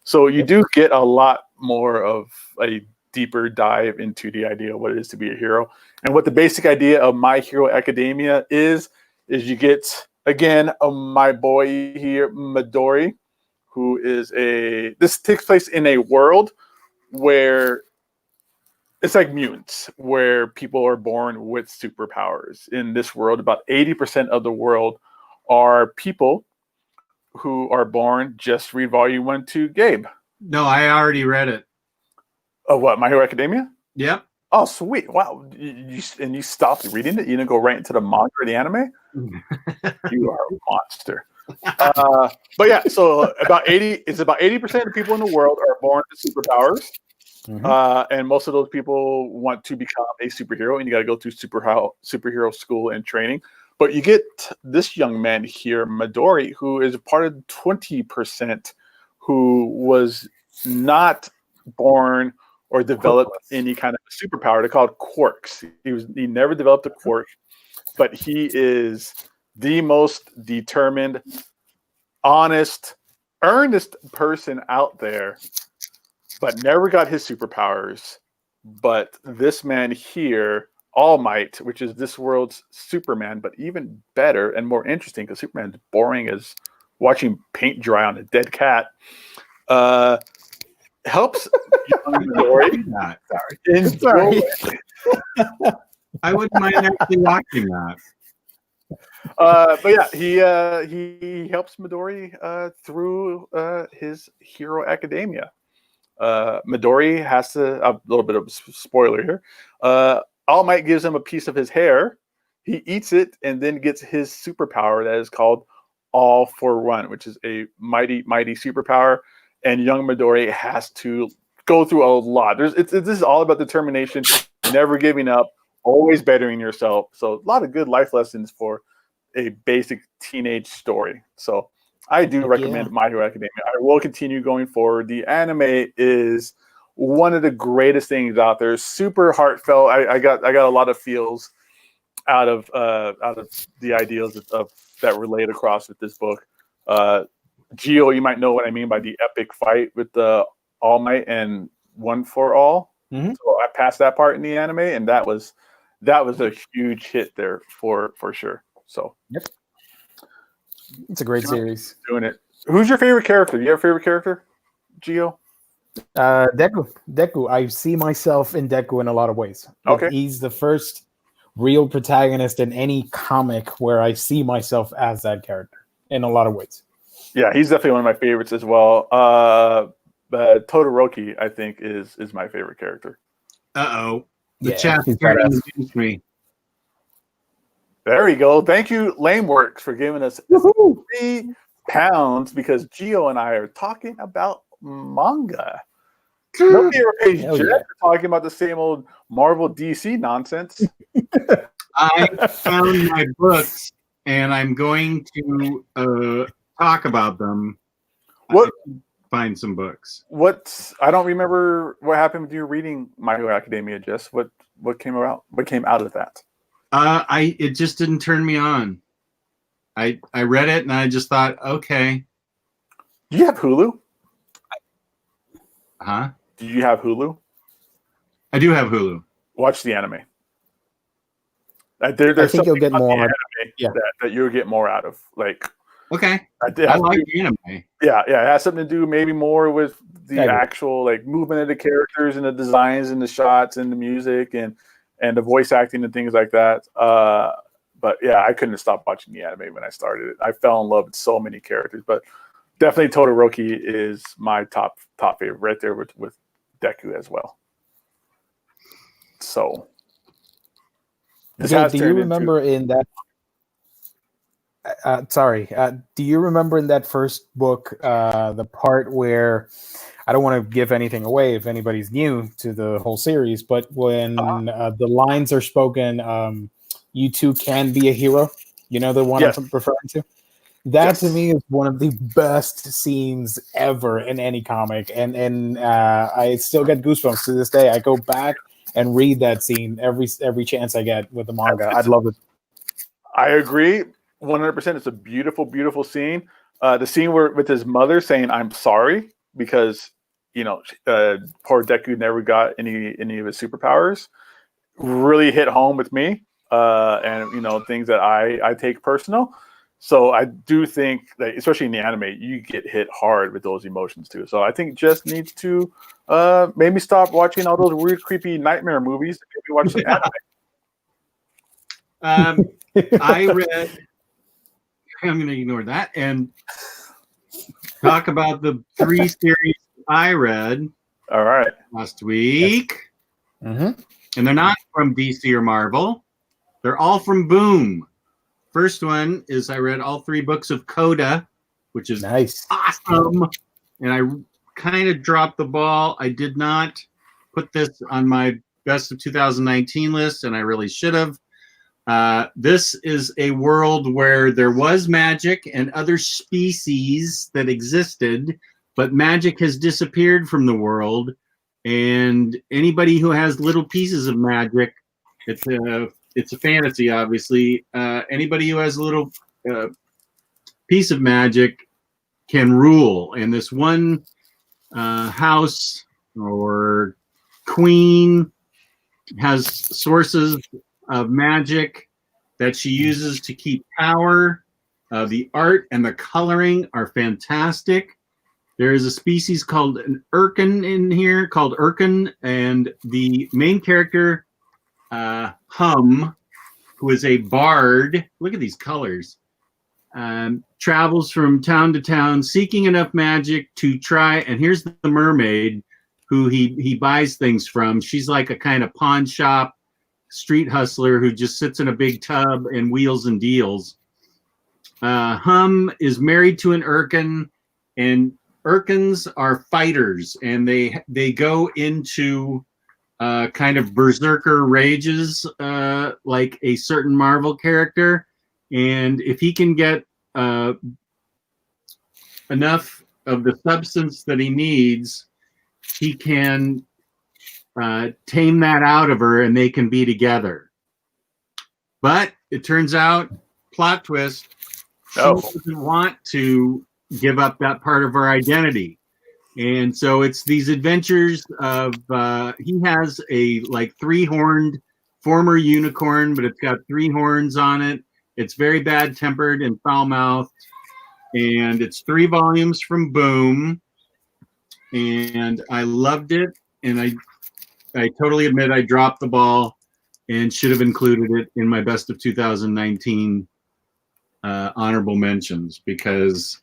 So you do get a lot more of a deeper dive into the idea of what it is to be a hero. And what the basic idea of My Hero Academia is you get, again, my boy here, Midori, who is this takes place in a world where it's like mutants, where people are born with superpowers. In this world, about 80% of the world are people who are born. Just read volume 1 to Gabe. No, I already read it. Oh, what? My Hero Academia? Yep. Oh, sweet. Wow. You stopped reading it? You didn't go right into the manga or the anime? You are a monster. But yeah, so about 80% of people in the world are born with superpowers. Mm-hmm. And most of those people want to become a superhero, and you got to go through superhero school and training. But you get this young man here, Midori, who is part of the 20% who was not born or developed any kind of superpower. They're called quirks. He never developed a quirk, but he is the most determined, honest, earnest person out there, but never got his superpowers. But this man here, All Might, which is this world's Superman, but even better and more interesting because Superman's boring as watching paint dry on a dead cat, helps young Midori. Sorry. I wouldn't mind actually watching that. But yeah, he helps Midori through his Hero Academia. Midori has to, a little bit of a spoiler here. All Might gives him a piece of his hair. He eats it and then gets his superpower that is called All for One, which is a mighty superpower. And young Midori has to go through a lot. This is all about determination, never giving up, always bettering yourself. So a lot of good life lessons for a basic teenage story. So I do recommend My Hero Academia. I will continue going forward. The anime is one of the greatest things out there. Super heartfelt. I got a lot of feels out of the ideals of that relate across with this book. Gio, you might know what I mean by the epic fight with the All Might and One for All. Mm-hmm. So I passed that part in the anime, and that was a huge hit there for sure. So yep, it's a great series. Doing it. Who's your favorite character? Do you have a favorite character, Gio? Deku. I see myself in Deku in a lot of ways. Like, Okay. he's the first real protagonist in any comic where I see myself as that character in a lot of ways. Yeah, he's definitely one of my favorites as well. Todoroki, I think, is my favorite character. The Yeah, chat's he's turning badass. against me. There we go. Thank you, Lameworks, for giving us Woohoo! £3 because Gio and I are talking about manga. Nobody ever pays Hell Jeff yeah. for talking about the same old Marvel DC nonsense. I found my books, and I'm going to talk about them. What? Find some books. I don't remember what happened with you reading My Hero Academia. Just what came out? What came out of that? It just didn't turn me on. I read it and I just thought, okay. Do you have Hulu? Huh? Do you have Hulu? I do have Hulu. Watch the anime. I think you'll get more. That you'll get more out of. Like, Okay. I like anime. Yeah, it has something to do maybe more with the actual like movement of the characters and the designs and the shots and the music and the voice acting and things like that. But yeah, I couldn't stop watching the anime when I started it. I fell in love with so many characters, but definitely Todoroki is my top favorite right there with Deku as well. So do you remember in that? Do you remember in that first book the part where, I don't want to give anything away if anybody's new to the whole series, but when the lines are spoken, you too can be a hero. You know the one I'm referring to? That to me is one of the best scenes ever in any comic, and I still get goosebumps to this day. I go back and read that scene every chance I get with the manga. I'd love it. I agree 100%. It's a beautiful, beautiful scene. The scene where with his mother saying "I'm sorry" because poor Deku never got any of his superpowers really hit home with me, and things that I take personal. So I do think that, especially in the anime, you get hit hard with those emotions too. So I think Jess needs to maybe stop watching all those weird, creepy nightmare movies and maybe watch some anime. I read. I'm going to ignore that and talk about the 3 series I read. All right. Last week. Mm-hmm. And they're not from DC or Marvel. They're all from Boom. First one is I read all 3 books of Coda, which is nice, awesome. And I kind of dropped the ball. I did not put this on my best of 2019 list, and I really should have. This is a world where there was magic and other species that existed, but magic has disappeared from the world. And anybody who has little pieces of magic, it's a fantasy, obviously. Anybody who has a little piece of magic can rule. And this one house or queen has sources of magic that she uses to keep power. The art and the coloring are fantastic. There is a species called an Urkin in here, called Urkin, and the main character, Hum, who is a bard, look at these colors, travels from town to town seeking enough magic to try, and here's the mermaid who he buys things from. She's like a kind of pawn shop street hustler who just sits in a big tub and wheels and deals. Hum is married to an Urkin, and Urkins are fighters, and they go into kind of berserker rages like a certain Marvel character. And if he can get enough of the substance that he needs, he can tame that out of her and they can be together. But it turns out, plot twist, she doesn't want to give up that part of her identity. And so it's these adventures of, he has a like 3-horned former unicorn, but it's got 3 horns on it. It's very bad tempered and foul mouthed. and it's 3 volumes from Boom, and I loved it, and I totally admit I dropped the ball and should have included it in my best of 2019 honorable mentions, because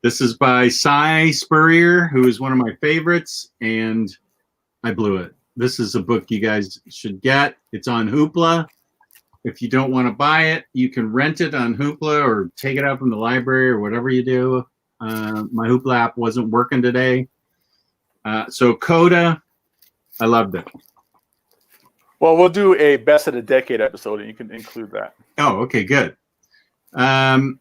this is by Cy Spurrier, who is one of my favorites, and I blew it. This is a book you guys should get. It's on Hoopla. If you don't want to buy it, you can rent it on Hoopla or take it out from the library or whatever you do. My Hoopla app wasn't working today. So Coda, I loved it. Well, we'll do a best of the decade episode, and you can include that. Oh, okay, good. The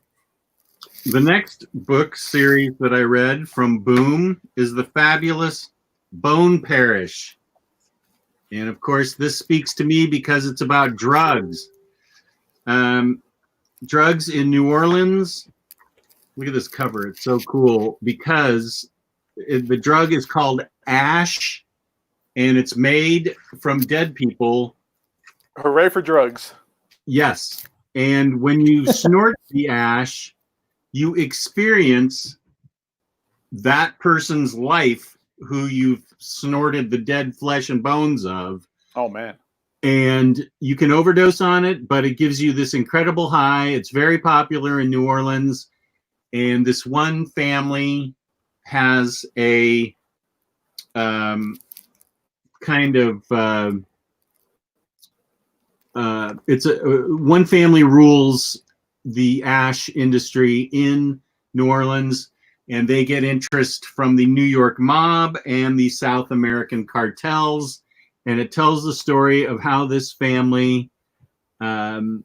next book series that I read from Boom is the fabulous Bone Parish. And of course, this speaks to me because it's about drugs. Drugs in New Orleans. Look at this cover. It's so cool because the drug is called ash, and it's made from dead people. Hooray for drugs. Yes. And when you snort the ash, you experience that person's life who you've snorted the dead flesh and bones of. Oh, man. And you can overdose on it, but it gives you this incredible high. It's very popular in New Orleans. And this one family has a one family rules the ash industry in New Orleans, and they get interest from the New York mob and the South American cartels. And it tells the story of how this family tries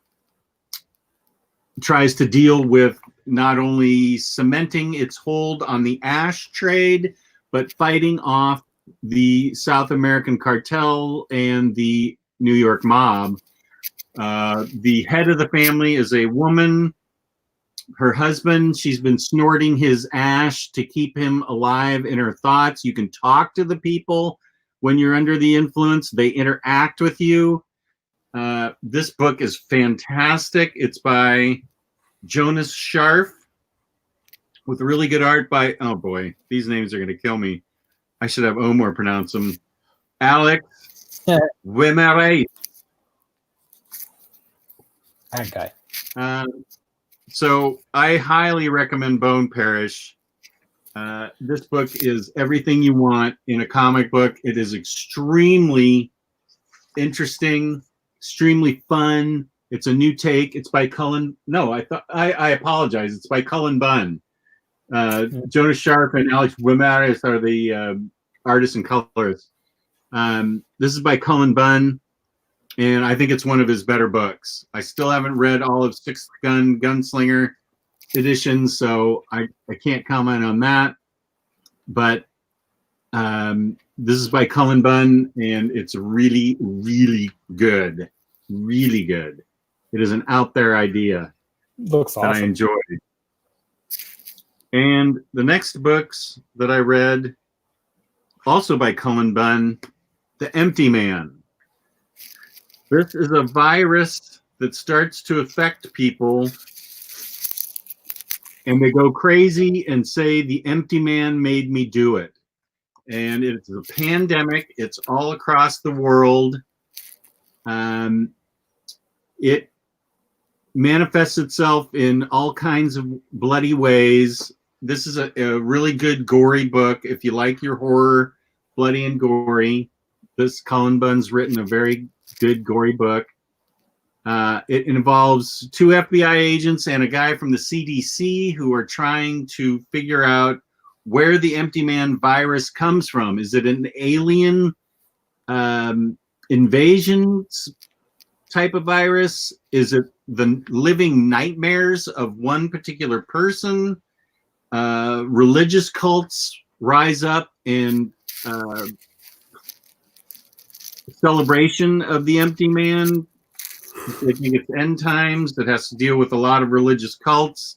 to deal with not only cementing its hold on the ash trade, but fighting off the South American cartel and the New York mob. The head of the family is a woman. Her husband, she's been snorting his ash to keep him alive in her thoughts. You can talk to the people when you're under the influence. They interact with you. This book is fantastic. It's by Jonas Scharf with really good art by, oh boy, these names are going to kill me. I should have Omar pronounce them. Alex Wimere. That guy. So I highly recommend Bone Parish. This book is everything you want in a comic book. It is extremely interesting, extremely fun. It's a new take. It's by Cullen. No, I apologize. It's by Cullen Bunn. Jonas Scharf and Alex Wimere are the artists and colorists. This is by Cullen Bunn, and I think it's one of his better books. I still haven't read all of Sixth Gun Gunslinger editions, so I can't comment on that. But this is by Cullen Bunn, and it's really, really good. Really good. It is an out there idea. Looks awesome. That I enjoyed. And the next books that I read, also by Cullen Bunn, The Empty Man. This is a virus that starts to affect people, and they go crazy and say, the empty man made me do it. And it's a pandemic. It's all across the world. It manifests itself in all kinds of bloody ways. This is a really good gory book. If you like your horror, bloody and gory, this Cullen Bunn's written a very good gory book. It involves 2 FBI agents and a guy from the CDC who are trying to figure out where the empty man virus comes from. Is it an alien invasion type of virus? Is it the living nightmares of one particular person? Religious cults rise up in celebration of the empty man. They think it's end times that has to deal with a lot of religious cults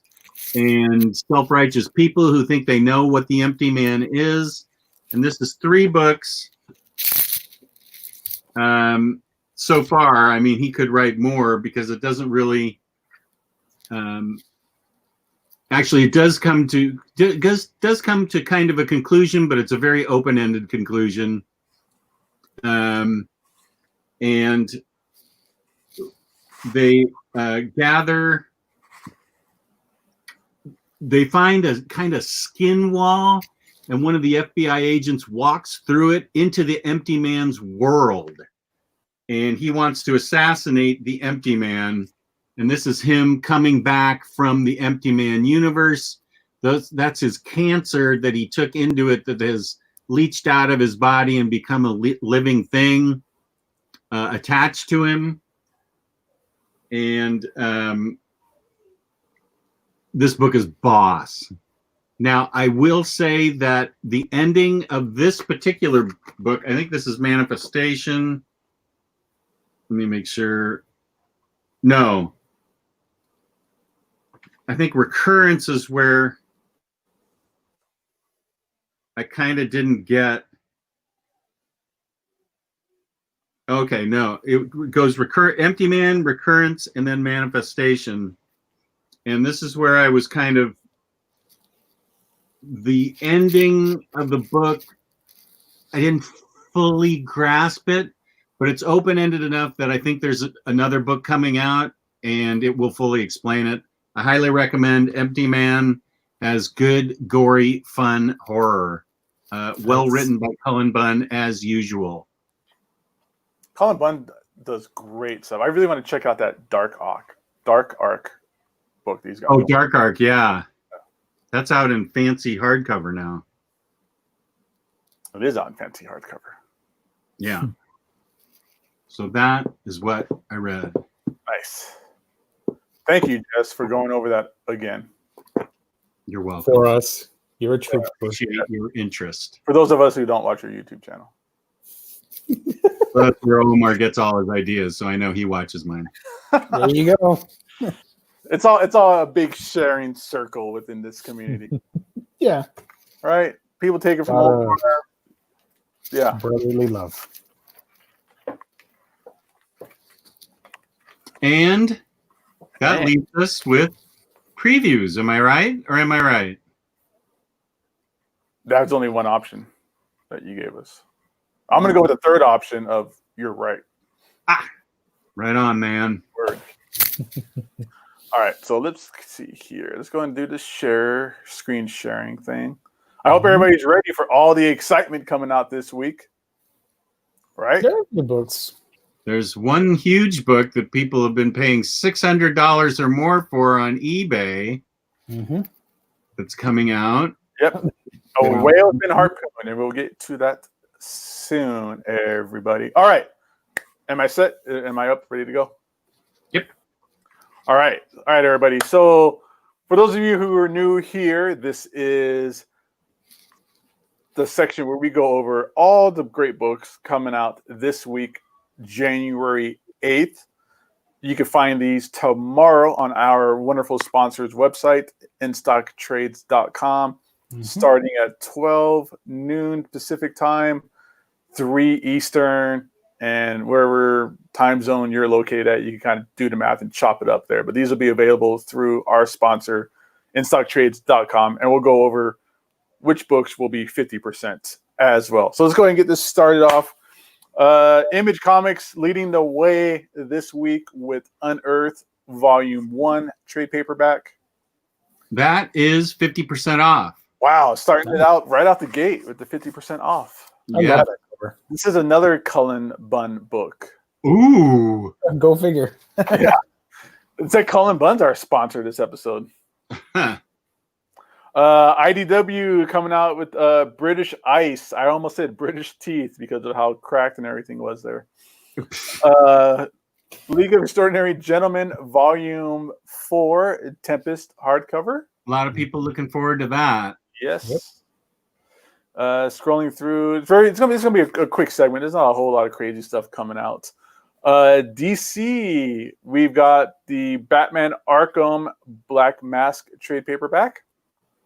and self-righteous people who think they know what the empty man is. And this is 3 books. So far, I mean, he could write more because it doesn't really Actually, it does come to kind of a conclusion, but it's a very open-ended conclusion. And they gather. They find a kind of skin wall, and one of the FBI agents walks through it into the Empty Man's world, and he wants to assassinate the Empty Man. And this is him coming back from the Empty Man universe. That's his cancer that he took into it that has leached out of his body and become a living thing attached to him. And this book is boss. Now, I will say that the ending of this particular book, I think this is Manifestation. Let me make sure. No. I think Recurrence is where I kind of didn't get. Okay, no. It goes Empty Man, Recurrence, and then Manifestation. And this is where I was kind of, the ending of the book, I didn't fully grasp it, but it's open-ended enough that I think there's another book coming out and it will fully explain it. I highly recommend Empty Man as good, gory, fun horror. Well written by Cullen Bunn as usual. Cullen Bunn does great stuff. I really want to check out that Dark Arc book these guys. Oh, Dark Arc, yeah. That's out in fancy hardcover now. It is out in fancy hardcover. Yeah. So that is what I read. Nice. Thank you, Jess, for going over that again. You're welcome. For us, you're a trooper. Appreciate your interest. For those of us who don't watch your YouTube channel. That's where Omar gets all his ideas, so I know he watches mine. There you go. It's all a big sharing circle within this community. Yeah. Right? People take it from Omar. Yeah. Brotherly love. And that leaves us with previews. Am I right? Or am I right? That's only one option that you gave us. I'm going to go with the third option of you're right. Ah, right on, man. Word. All right, so let's see here. Let's go and do the screen sharing thing. I hope everybody's ready for all the excitement coming out this week. Right? There are the books. There's one huge book that people have been paying $600 or more for on eBay that's coming out. Yep. A whale has been harpooned, and we'll get to that soon, everybody. All right. Am I set? Am I up, ready to go? Yep. All right, everybody. So for those of you who are new here, this is the section where we go over all the great books coming out this week, January 8th. You can find these tomorrow on our wonderful sponsors website, instocktrades.com, starting at 12 noon Pacific time, 3 Eastern, and wherever time zone you're located at, you can kind of do the math and chop it up there. But these will be available through our sponsor, instocktrades.com, and we'll go over which books will be 50% as well. So let's go ahead and get this started off. Image Comics leading the way this week with Unearthed Volume 1 trade paperback. That is 50% off. Wow, starting it out right out the gate with the 50% off. Yeah. This is another Cullen Bunn book. Ooh. Go figure. Yeah. It's like Cullen Bunn's our sponsor this episode. IDW coming out with British Ice. I almost said British Teeth because of how cracked and everything was there. League of Extraordinary Gentlemen, Volume 4, Tempest hardcover. A lot of people looking forward to that. Yes. Yep. Scrolling through, it's gonna be a quick segment. There's not a whole lot of crazy stuff coming out. DC, we've got the Batman Arkham Black Mask trade paperback.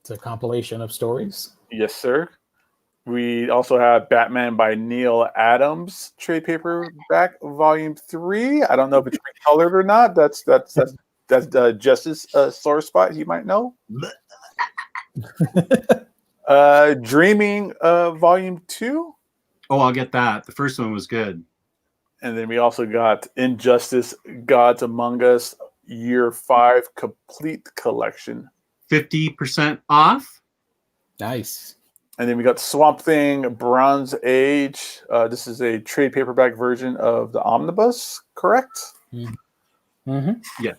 It's a compilation of stories. Yes, sir. We also have Batman by Neil Adams trade paperback, Volume 3. I don't know if it's recolored or not. That's That's Justice sore spot he might know. Dreaming Volume 2. Oh, I'll get that. The first one was good. And then we also got Injustice Gods Among Us Year 5 Complete Collection. 50% off. Nice. And then we got Swamp Thing Bronze Age. This is a trade paperback version of the Omnibus, correct? Mm-hmm. Yeah.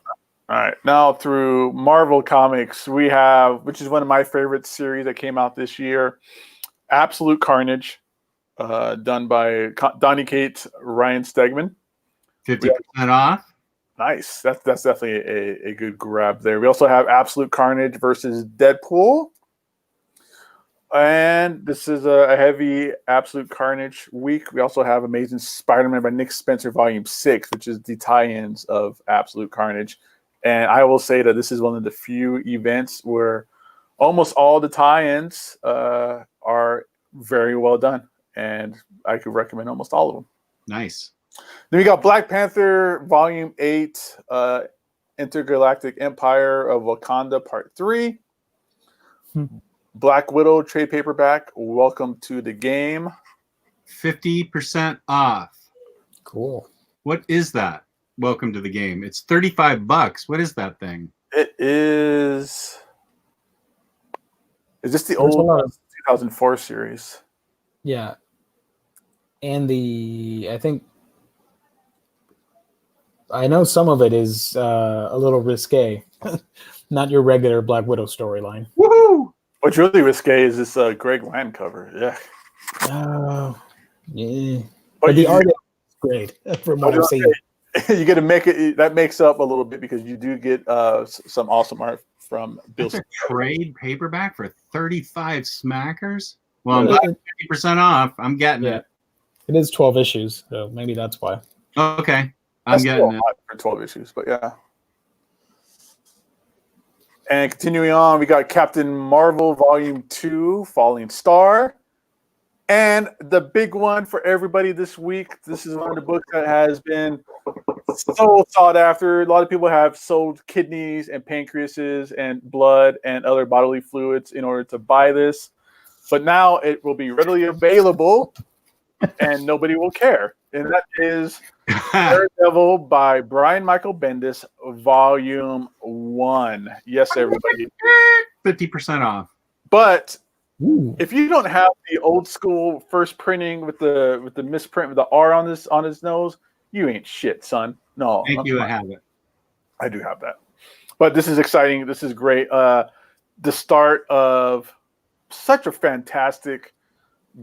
All right. Now through Marvel Comics, we have, which is one of my favorite series that came out this year, Absolute Carnage. Done by Donny Cates, Ryan Stegman. 50% off. Nice. That's definitely a good grab there. We also have Absolute Carnage versus Deadpool. And this is a heavy Absolute Carnage week. We also have Amazing Spider-Man by Nick Spencer Volume 6, which is the tie-ins of Absolute Carnage. And I will say that this is one of the few events where almost all the tie-ins are very well done. And I could recommend almost all of them. Nice. Then we got Black Panther Volume 8, Intergalactic Empire of Wakanda Part 3. Black Widow trade paperback, Welcome to the Game. 50% off. Cool. What is that? Welcome to the Game. It's $35. What is that thing? It is... Is this the There's old a lot of- 2004 series? Yeah. And I know some of it is a little risque. Not your regular Black Widow storyline. Woohoo! What's really risque is this Greg Land cover. Yeah. Yeah. But But the you- art is great from what I've seen. You get to make it, that makes up a little bit because you do get some awesome art from Bill. That's a trade paperback for 35 smackers? Well, I'm Yeah. glad 50% off. I'm getting Yeah. it. It is 12 issues, so maybe that's why. Okay. I'm That's still getting a it. lot for 12 issues, but yeah. And continuing on, we got Captain Marvel Volume 2, Falling Star. And the big one for everybody this week, this is one of the books that has been so sought after. A lot of people have sold kidneys and pancreases and blood and other bodily fluids in order to buy this. But now it will be readily available and nobody will care. And that is Daredevil by Brian Michael Bendis, Volume 1. Yes, everybody. 50% off. But Ooh. if you don't have the old school first printing with the misprint with the R on his nose, you ain't shit, son. No. Thank you. I have it. I do have that. But this is exciting. This is great. The start of such a fantastic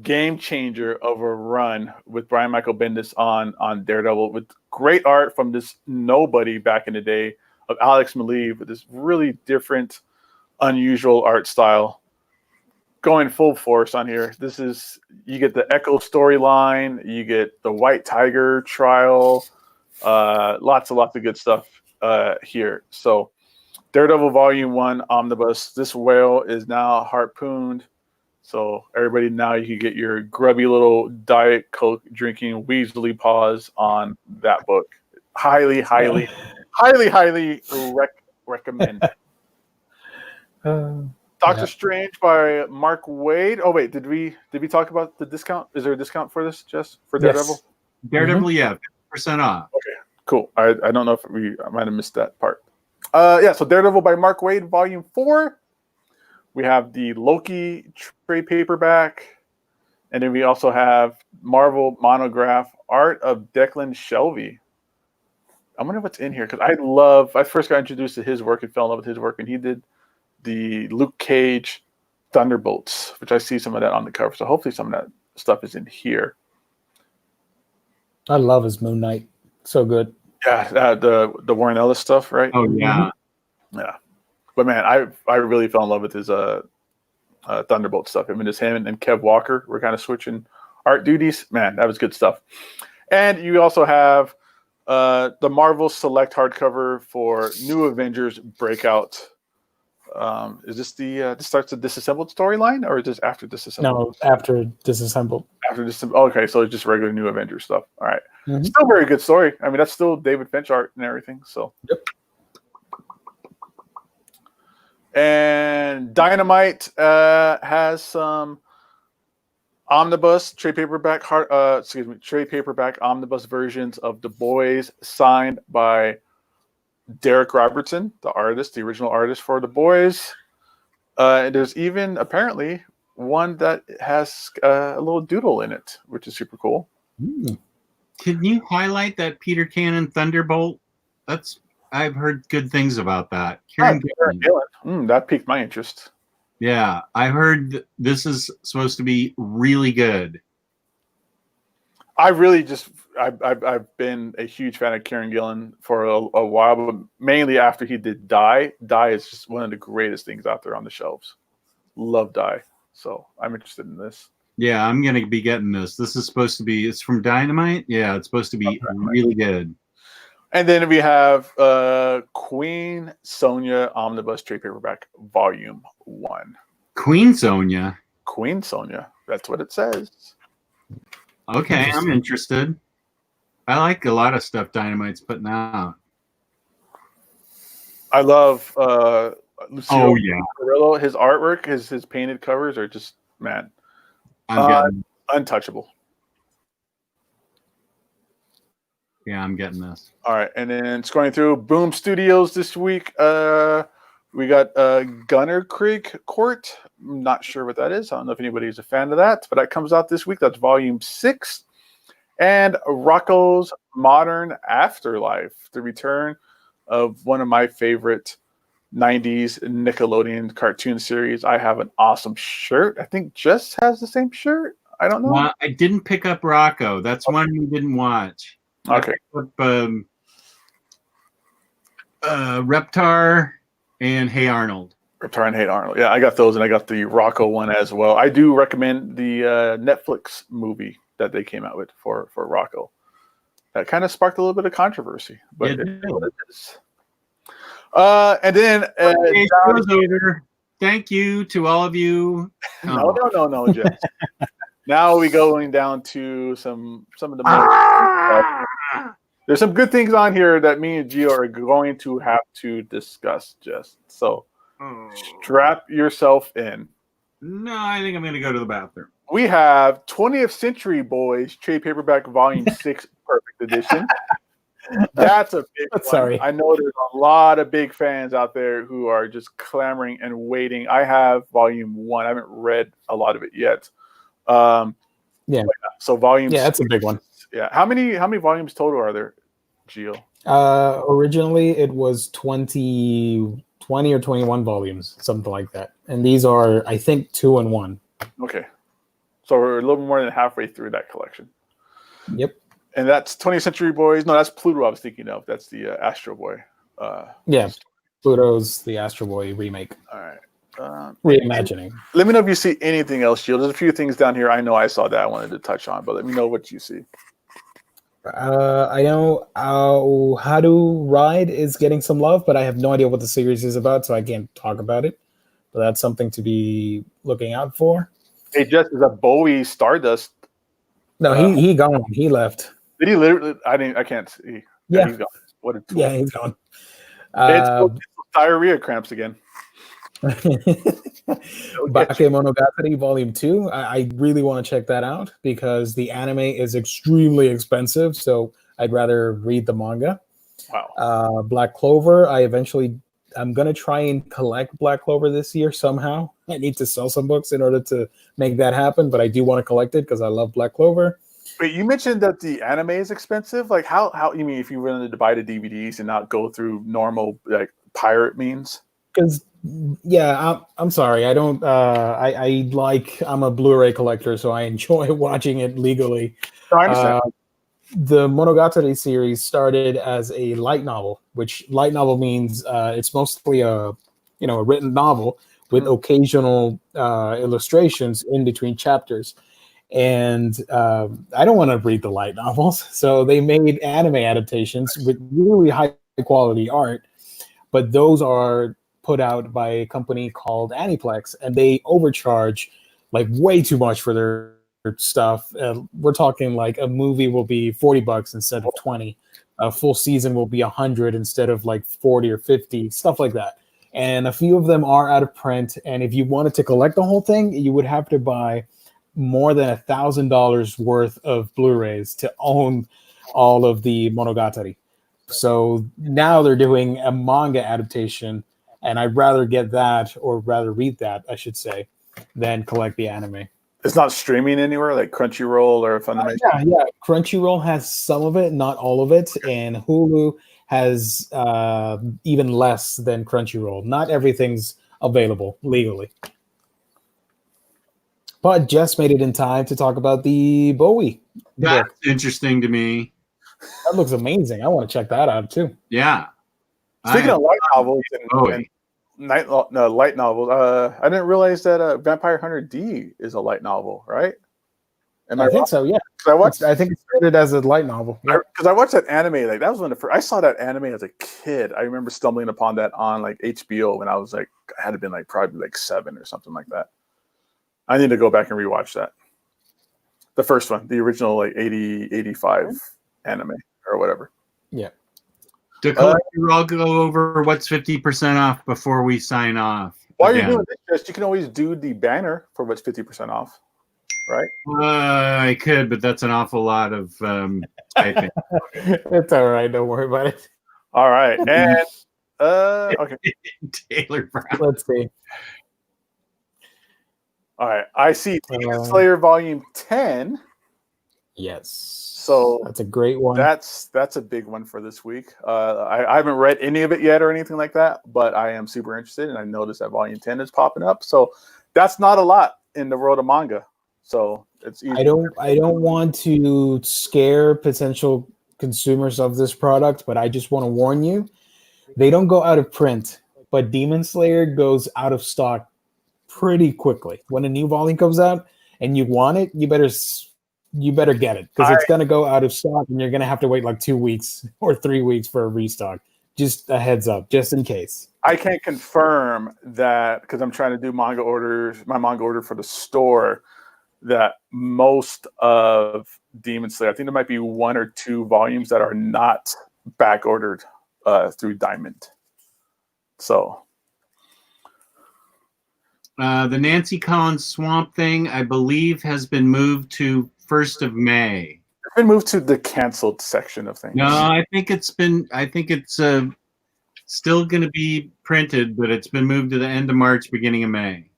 game changer of a run with Brian Michael Bendis on Daredevil, with great art from this nobody back in the day of Alex Maleev, with this really different, unusual art style. Going full force on here. This is, you get the Echo storyline, you get the White Tiger trial, lots of good stuff here. So Daredevil Volume 1 Omnibus. This whale is now harpooned. So everybody now, you can get your grubby little Diet Coke drinking Weasley paws on that book. Highly recommend. Doctor Strange by Mark Waid. Oh wait, did we talk about the discount? Is there a discount for this, Jess? For Daredevil? Yes. Daredevil, yeah, 50% off. Okay, cool. I don't know if I might have missed that part. Yeah, so Daredevil by Mark Waid, Volume 4. We have the Loki trade paperback. And then we also have Marvel monograph art of Declan Shelby. I wonder what's in here, because I first got introduced to his work and fell in love with his work, and he did the Luke Cage Thunderbolts, which I see some of that on the cover. So hopefully some of that stuff is in here. I love his Moon Knight. So good. Yeah, the Warren Ellis stuff, right? Oh, yeah. Yeah. But man, I really fell in love with his Thunderbolt stuff. I mean, just him and Kev Walker were kind of switching art duties. Man, that was good stuff. And you also have the Marvel Select hardcover for New Avengers Breakout. Is this this starts the Disassembled storyline, or is this after Disassembled? No, after Disassembled. After Disassembled. Okay, so it's just regular New Avengers stuff. All right. Mhm. Still a very good story. I mean, that's still David Finch art and everything. So. Yep. And Dynamite has some omnibus trade paperback trade paperback omnibus versions of The Boys signed by Derek Robertson, the artist, the original artist for The Boys. And there's even apparently one that has a little doodle in it, which is super cool. Can you highlight that Peter Cannon Thunderbolt? I've heard good things about that. Kieran Gillen. That piqued my interest. Yeah, I heard this is supposed to be really good. I've been a huge fan of Kieran Gillen for a while, but mainly after he did Die. Die is just one of the greatest things out there on the shelves. Love Die. So I'm interested in this. Yeah, I'm going to be getting this. This is supposed to be, it's from Dynamite. Yeah, it's supposed to be really good. And then we have Queen Sonia Omnibus Trade Paperback Volume 1. Queen Sonia? Queen Sonia. That's what it says. Okay, I'm interested. I like a lot of stuff Dynamite's putting out. I love Lucio Carrillo. His artwork, his painted covers are just, man, untouchable. Yeah, I'm getting this. All right, and then scrolling through Boom Studios this week, we got Gunner Creek Court. I'm not sure what that is. I don't know if anybody's a fan of that, but that comes out this week. That's Volume 6. And Rocco's Modern Afterlife, the return of one of my favorite 90s Nickelodeon cartoon series. I have an awesome shirt. I think Jess has the same shirt. I don't know. I didn't pick up Rocco. That's one we didn't watch. Okay. Reptar and Hey Arnold. Reptar and Hey Arnold. Yeah, I got those, and I got the Rocco one as well. I do recommend the Netflix movie that they came out with for Rocco. That kind of sparked a little bit of controversy, but it is what it is. And then thank you to all of you. No, Jeff. Now we going down to some of the there's some good things on here that me and Gio are going to have to discuss, Jess. So strap yourself in. No, I think I'm going to go to the bathroom. We have 20th Century Boys trade paperback volume 6 perfect edition. That's a big one. Sorry. I know there's a lot of big fans out there who are just clamoring and waiting. I have volume 1. I haven't read a lot of it yet. So volume. Yeah, that's a big one. Yeah. How many volumes total are there, Gio? Originally it was 20 or 21 volumes, something like that. And these are, I think, 2 and 1. Okay. So we're a little more than halfway through that collection. Yep. And that's 20th Century Boys. No, that's Pluto I was thinking of. That's the Astro Boy. Pluto's the Astro Boy remake. All right. Reimagining. Let me know if you see anything else, Gio. There's a few things down here I know I saw that I wanted to touch on, but let me know what you see. I know How to Ride is getting some love, but I have no idea what the series is about, so I can't talk about it. But that's something to be looking out for. Hey, Jess, is a Bowie Stardust? No, he gone. He left. Did he literally? I can't see. Yeah, he's gone. What a tool. Yeah, he's gone. It's diarrhea cramps again. Bakemonogatari Volume 2. I really want to check that out because the anime is extremely expensive, so I'd rather read the manga. Wow. Black Clover. I'm going to try and collect Black Clover this year somehow. I need to sell some books in order to make that happen, but I do want to collect it because I love Black Clover. Wait, you mentioned that the anime is expensive. Like how you mean if you wanted to buy the DVDs and not go through normal like pirate means? Because I'm sorry. I don't. I'm a Blu-ray collector, so I enjoy watching it legally. No, I understand. The Monogatari series started as a light novel, which light novel means it's mostly a written novel with occasional illustrations in between chapters. And I don't want to read the light novels, so they made anime adaptations with really high quality art, but those are put out by a company called Aniplex, and they overcharge like way too much for their stuff. We're talking like a movie will be $40 instead of 20. A full season will be 100 instead of like 40 or 50, stuff like that. and a few of them are out of print. And if you wanted to collect the whole thing, you would have to buy more than $1,000 worth of Blu-rays to own all of the Monogatari. So now they're doing a manga adaptation, and I'd rather get that, or rather read that, I should say, than collect the anime. It's not streaming anywhere like Crunchyroll or Funimation. Yeah. Crunchyroll has some of it, not all of it, and Hulu has even less than Crunchyroll. Not everything's available legally. But Jess made it in time to talk about the Bowie. That's interesting to me. That looks amazing. I want to check that out too. Yeah. Speaking of light novels and light novels, I didn't realize that Vampire Hunter D is a light novel, right? I think so, yeah. I think it started as a light novel. Because I watched that anime. Like that was one of the first. I saw that anime as a kid. I remember stumbling upon that on like HBO when I was like, I had to been like probably like 7 or something like that. I need to go back and rewatch that. The first one, the original like 85 anime or whatever. Yeah. Dakota, I'll go over what's 50% off before we sign off. While you're doing this, you can always do the banner for what's 50% off, right? I could, but that's an awful lot of typing. It's all right. Don't worry about it. All right. And okay. Taylor Brown. Let's see. All right. I see Demon Slayer Volume 10. Yes. So that's a great one. That's a big one for this week. I haven't read any of it yet or anything like that, but I am super interested, and I noticed that Volume 10 is popping up. So that's not a lot in the world of manga. So it's easy. I don't want to scare potential consumers of this product, but I just want to warn you, they don't go out of print, but Demon Slayer goes out of stock pretty quickly. When a new volume comes out and you want it, you better get it, because it's going to go out of stock and you're going to have to wait like 2 weeks or 3 weeks for a restock. Just a heads up, just in case. I can't confirm that because I'm trying to do my manga order for the store, that most of Demon Slayer, I think there might be 1 or 2 volumes that are not back ordered through Diamond. So the Nancy Collins Swamp Thing, I believe, has been moved to 1st of May. It's been moved to the canceled section of things. No, I think it's still going to be printed, but it's been moved to the end of March, beginning of May.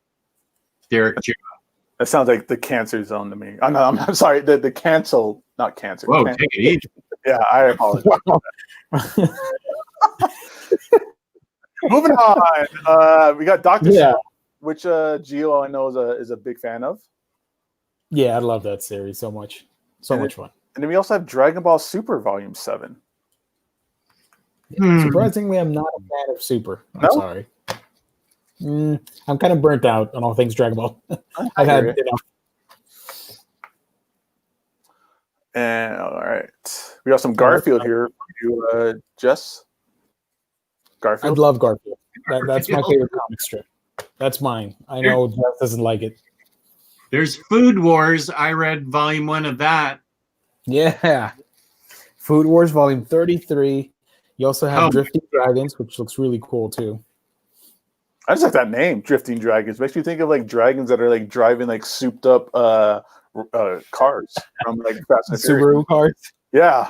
Derek Joe. That sounds like the cancer zone to me. I'm sorry, the cancel, not cancer. Whoa, take it easy. Yeah, I apologize. Moving on. We got Dr. Stone, which Gio I know is a big fan of. Yeah, I love that series so much. Much fun. And then we also have Dragon Ball Super Volume 7. Surprisingly, I'm not a fan of Super. I'm sorry. I'm kind of burnt out on all things Dragon Ball. I've had enough. And all right, we got some Garfield here for you, Jess. Garfield. I love Garfield. That's my favorite comic strip. That's mine. I know Jess doesn't like it. There's Food Wars. I read Volume 1 of that. Yeah. Food Wars Volume 33. You also have Drifting Dragons, which looks really cool too. I just like that name, Drifting Dragons. Makes me think of like dragons that are like driving like souped up cars from like Fast and Subaru cars. Yeah.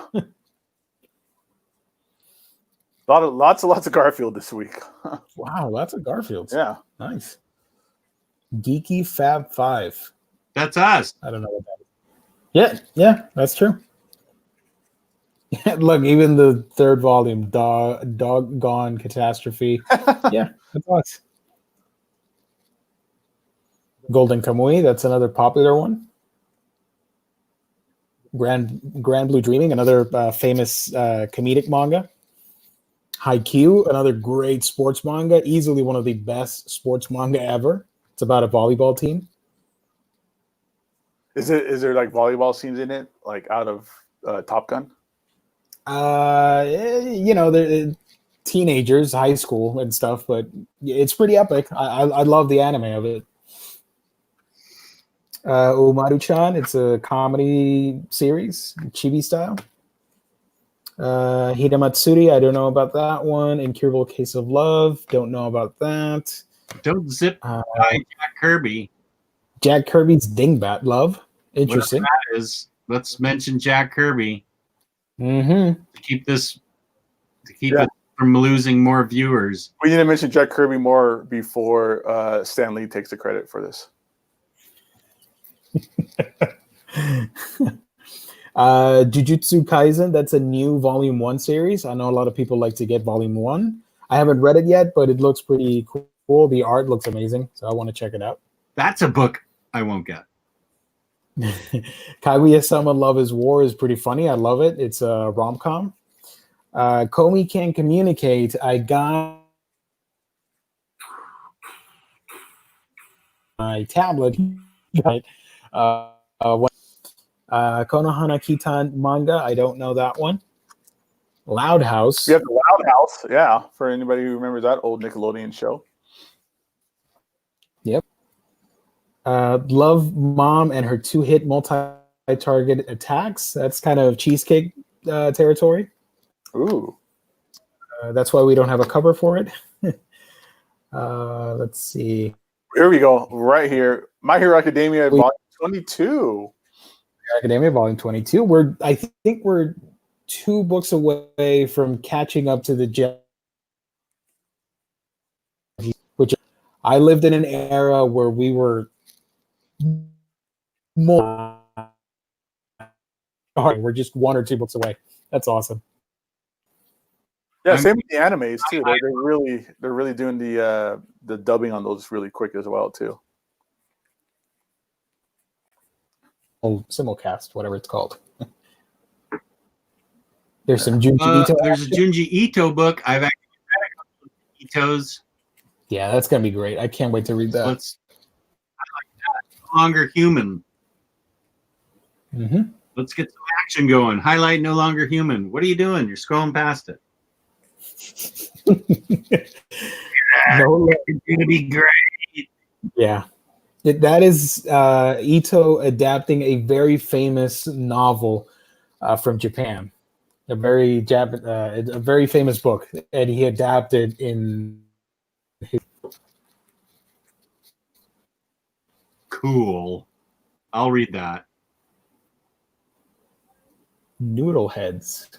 Lots of Garfield this week. Wow, lots of Garfields. Yeah. Nice. Geeky Fab 5. That's us. I don't know what that is. Yeah, that's true. Look, even the 3rd volume, Doggone Catastrophe. Yeah, that's us. Golden Kamuy, that's another popular one. Grand Blue Dreaming, another famous comedic manga. Haikyuu, another great sports manga, easily one of the best sports manga ever. It's about a volleyball team. Is there like volleyball scenes in it, like out of Top Gun? They're teenagers, high school and stuff, but it's pretty epic. I love the anime of it. Umaru-chan, it's a comedy series, chibi style. Hidematsuri, I don't know about that one. Incurable Case of Love, don't know about that. Don't zip by Jack Kirby. Jack Kirby's Dingbat Love. Interesting. Whatever that is. Let's mention Jack Kirby Mm-hmm. to keep it from losing more viewers. We need to mention Jack Kirby more before Stan Lee takes the credit for this. Jujutsu Kaisen, that's a new Volume 1 series. I know a lot of people like to get Volume 1. I haven't read it yet, but it looks pretty cool. The art looks amazing, so I want to check it out. That's a book I won't get. Kaguya-sama Love is War is pretty funny. I love it. It's a rom-com. Komi Can't Communicate. I got my tablet. Konohana Kitan Manga. I don't know that one. Loud House. You have the Loud House, yeah. For anybody who remembers that old Nickelodeon show. Yep. Love Mom and her 2-hit multi-target attacks. That's kind of cheesecake territory. Ooh. That's why we don't have a cover for it. Let's see. Here we go. Right here. My Hero Academia Volume 22. Academia Volume 22. I think we're 2 books away from catching up to the Jet, which I lived in an era where we were more. We're just 1 or 2 books away. That's awesome. Yeah, same with the animes too. They're really doing the dubbing on those really quick as well too. Oh, simulcast, whatever it's called. There's some Junji Ito. There's a Junji Ito book. I've actually read a couple of Ito's. Yeah, that's gonna be great. I can't wait to read that. I like that. No Longer Human. Mm-hmm. Let's get some action going. Highlight No Longer Human. What are you doing? You're scrolling past it. It's gonna be great. Yeah. That is Ito adapting a very famous novel from Japan, a very famous book, and he adapted in his. Cool. I'll read that. Noodle Heads.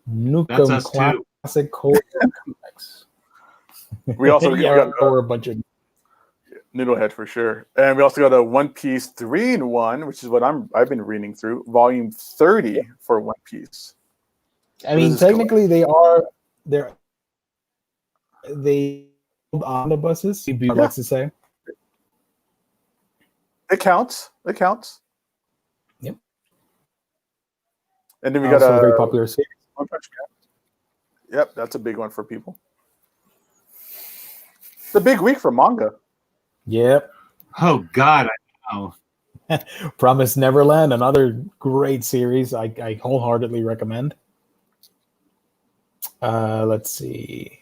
That's us too. Classic comics. We also got a bunch of Noodlehead for sure, and we also got a One Piece 3-in-1, which is what I've been reading through, volume 30 for One Piece. I mean, technically they omnibuses. I'd like to say it counts. It counts. Yep. And then we got a very popular series. Yep, that's a big one for people. It's a big week for manga. Yep. Oh God, I know. Promised Neverland, another great series. I wholeheartedly recommend. Let's see.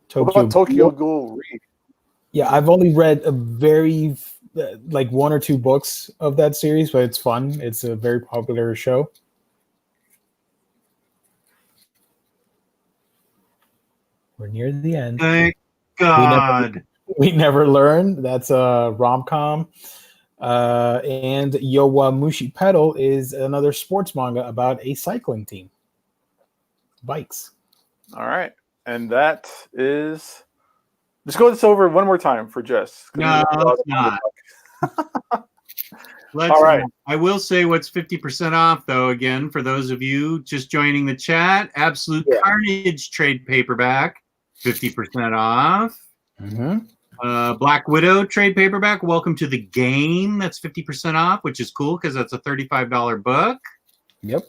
Tokyo Ghoul Read? Yeah, I've only read a very 1 or 2 books of that series, but it's fun. It's a very popular show. We're near the end. Thank God. We never learn. That's a rom-com. And Yowamushi Pedal is another sports manga about a cycling team. Bikes. All right. And that is... Let's go this over one more time for Jess. No, it's not. All right. I will say what's 50% off, though, again, for those of you just joining the chat. Absolute Carnage trade paperback, 50% off. Mm-hmm. Black Widow trade paperback, Welcome to the Game. That's 50% off, which is cool because that's a $35 book. Yep.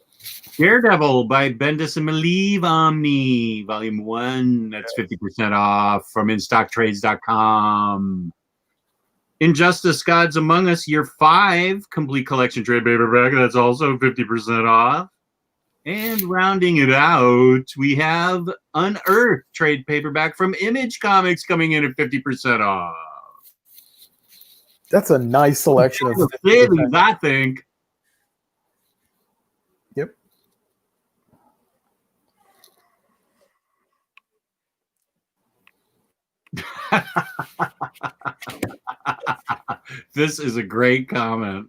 Daredevil by Bendis and Malieve Omni, Volume 1. That's 50% off from InStockTrades.com. Injustice Gods Among Us Year 5 complete collection trade paperback. That's also 50% off. And rounding it out, we have Unearthed trade paperback from Image Comics coming in at 50% off. That's a nice selection of Savings, I think. Yep. This is a great comment.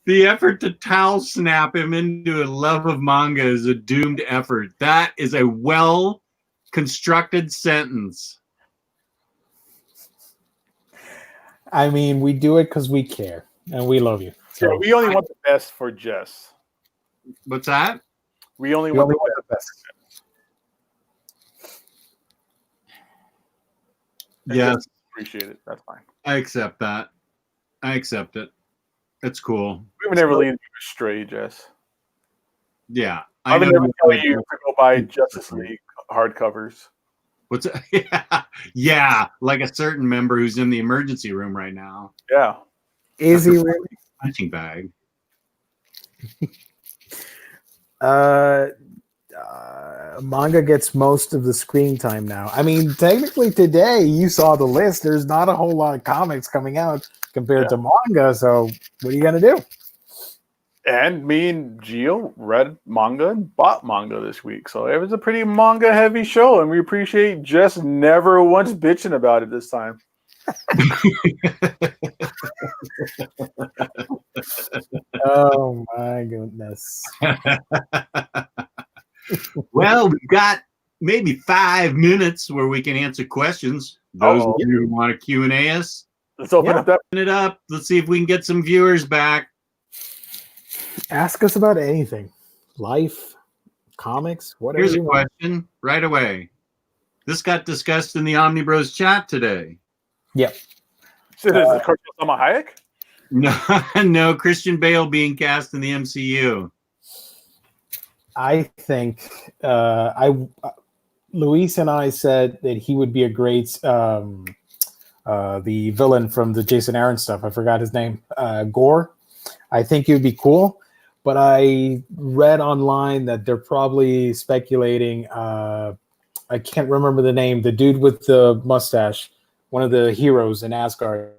The effort to towel snap him into a love of manga is a doomed effort. That is a well-constructed sentence. I mean, we do it because we care and we love you. So Yeah, we only want the best for Jess. What's that? We only we want only the want best. the best. Yes, Appreciate it. That's fine. I accept that. I accept it. It's cool. We would never lead you astray, Jess. Yeah. I would know never tell you to go buy Justice League hardcovers. What's yeah, yeah, like a certain member who's in the emergency room right now. Yeah. Is he really? Punching bag. Manga gets most of the screen time now. I mean, technically today you saw the list. There's not a whole lot of comics coming out compared to manga. So what are you gonna do? And me and Gio read manga and bought manga this week. So it was a pretty manga heavy show. And we appreciate Jess never once bitching about it this time. Oh my goodness. Well, we've got maybe 5 minutes where we can answer questions. Those of you who want to Q&A us, Let's open it up. Let's see if we can get some viewers back. Ask us about anything. Life, comics, whatever. Here's a you want. question right away. This got discussed in the OmniBros chat today. Yep. So is it Salma Hayek? No, no, Christian Bale being cast in the MCU. I think Luis and I said that he would be a great the villain from the Jason Aaron stuff. I forgot his name. Gore. I think he would be cool. But I read online that they're probably speculating. I can't remember the name. The dude with the mustache, one of the heroes in Asgard.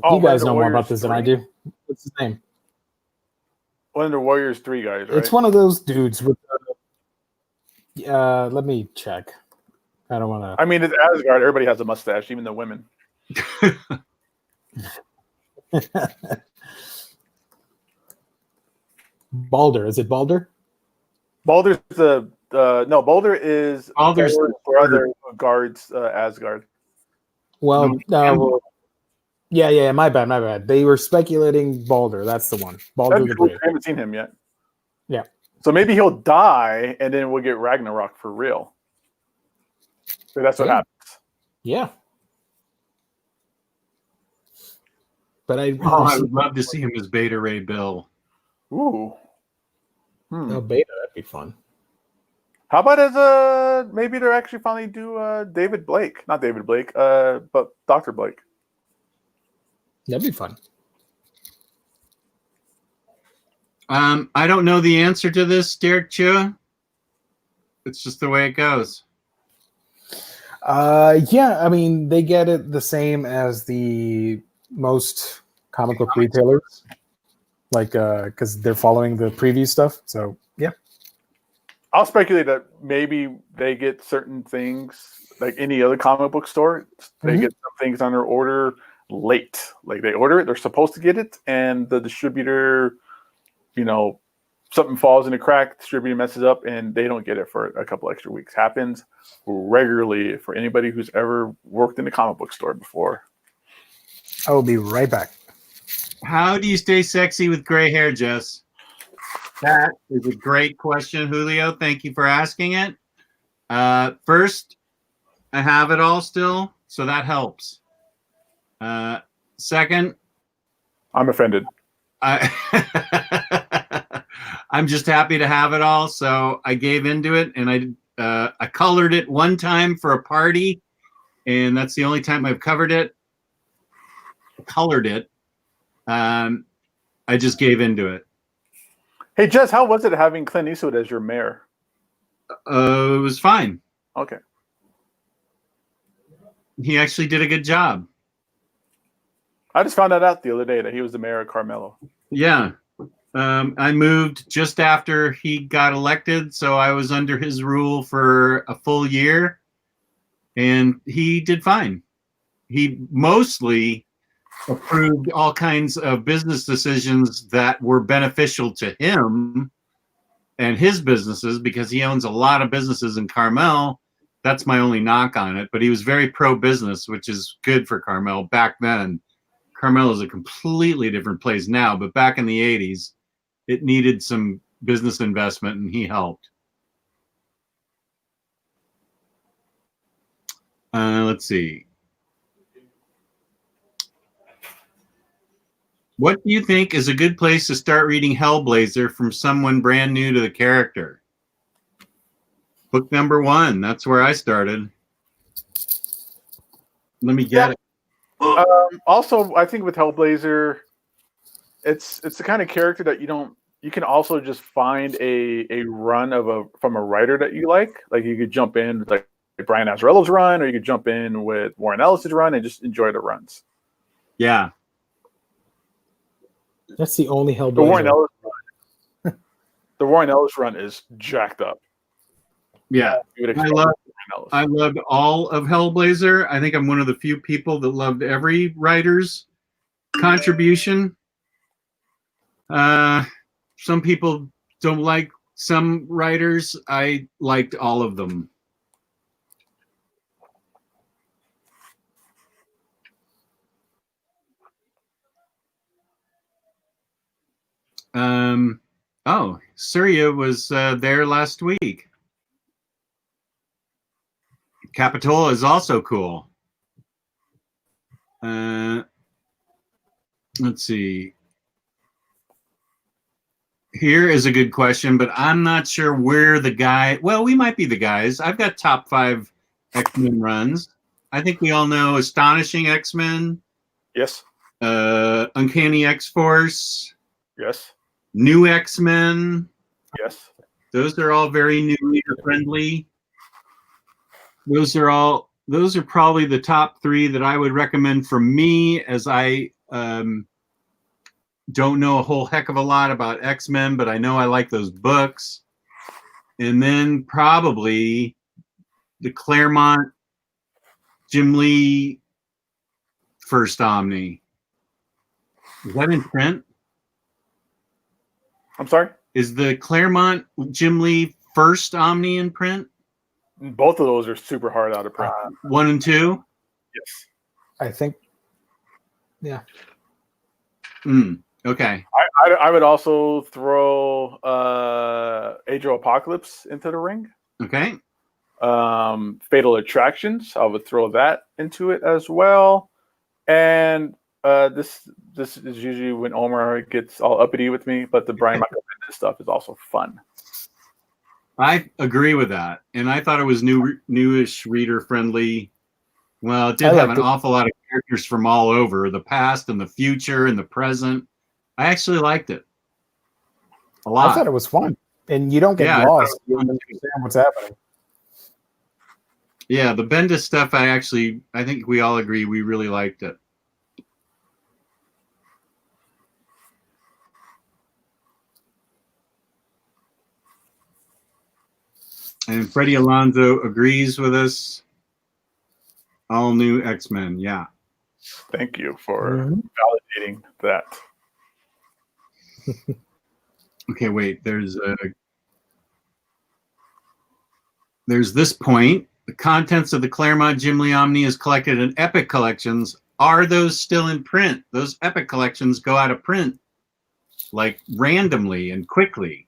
You guys know more about this than I do. What's his name? One of the Warriors 3 guys, right? It's one of those dudes with the, let me check. I don't want to. I mean, it's Asgard. Everybody has a mustache, even the women. Balder. Is it Balder? Balder's Balder is Balder's Thor's brother who guards Asgard. Well, yeah. My bad. They were speculating Balder. That's the one. Balder the Brave. I haven't seen him yet. Yeah. So maybe he'll die, and then we'll get Ragnarok for real. So that's what happens. Yeah. But I would love to see him as Beta Ray Bill. Ooh. Oh, Beta, that'd be fun. How about as maybe they're actually finally do David Blake, not David Blake, but Dr. Blake. That'd be fun. I don't know the answer to this, Derek Chua. It's just the way it goes. Yeah, I mean, they get it the same as the most comic book retailers, like because they're following the preview stuff. So yeah, I'll speculate that maybe they get certain things like any other comic book store. They get some things on their order late. Like they order it, they're supposed to get it, and the distributor, something falls in a crack, distributor messes up, and they don't get it for a couple extra weeks. Happens regularly for anybody who's ever worked in a comic book store before. I will be right back. How do you stay sexy with gray hair, Jess? That is a great question, Julio. Thank you for asking it. First, I have it all still, so that helps. Second, I'm offended. I'm just happy to have it all, so I gave into it, and I colored it one time for a party, and that's the only time I've colored it. I just gave into it. Hey, Jess, how was it having Clint Eastwood as your mayor? It was fine. Okay. he actually did a good job. I just found that out the other day that he was the mayor of Carmelo. Yeah. I moved just after he got elected, so I was under his rule for a full year, and he did fine. He mostly approved all kinds of business decisions that were beneficial to him and his businesses because he owns a lot of businesses in Carmel. That's my only knock on it, but he was very pro-business, which is good for Carmel back then. Carmel is a completely different place now, but back in the 80s, it needed some business investment, and he helped. Let's see. What do you think is a good place to start reading Hellblazer from someone brand new to the character? Book number 1. That's where I started. Let me get it. Also, I think with Hellblazer, it's the kind of character that you can also just find a run from a writer that you like. Like you could jump in with like Brian Azzarello's run, or you could jump in with Warren Ellis's run and just enjoy the runs. Yeah. That's the only Hellblazer. The Warren Ellis run is jacked up. Yeah. I loved all of Hellblazer. I think I'm one of the few people that loved every writer's contribution. Some people don't like some writers. I liked all of them. Oh, Surya was there last week. Capitola is also cool. Let's see. Here is a good question, but I'm not sure where the guy. Well, we might be the guys. I've got top 5 X-Men runs. I think we all know Astonishing X-Men. Yes. Uncanny X-Force. Yes. New X-Men. Yes. Those are all very new reader friendly. Those are probably the top 3 that I would recommend for me, as I don't know a whole heck of a lot about X-Men, but I know I like those books. And then probably the Claremont Jim Lee first Omni. Is that in print? I'm sorry? Is the Claremont Jim Lee first Omni in print? Both of those are super hard out of print. 1 and 2? Yes. I think. Yeah. Okay. I would also throw Age of Apocalypse into the ring. Okay. Fatal Attractions, I would throw that into it as well. And this is usually when Omar gets all uppity with me, but the Brian Michael Bendis stuff is also fun. I agree with that, and I thought it was newish, reader friendly. Well, it did have an awful lot of characters from all over the past and the future and the present. I actually liked it a lot. I thought it was fun, and you don't get lost. You don't understand what's happening. Yeah, the Bendis stuff. I think we all agree we really liked it. And Freddie Alonso agrees with us. All new X-Men, yeah. Thank you for validating that. Okay, wait. There's this point. The contents of the Claremont Jim Lee Omni is collected in Epic collections. Are those still in print? Those Epic collections go out of print like randomly and quickly.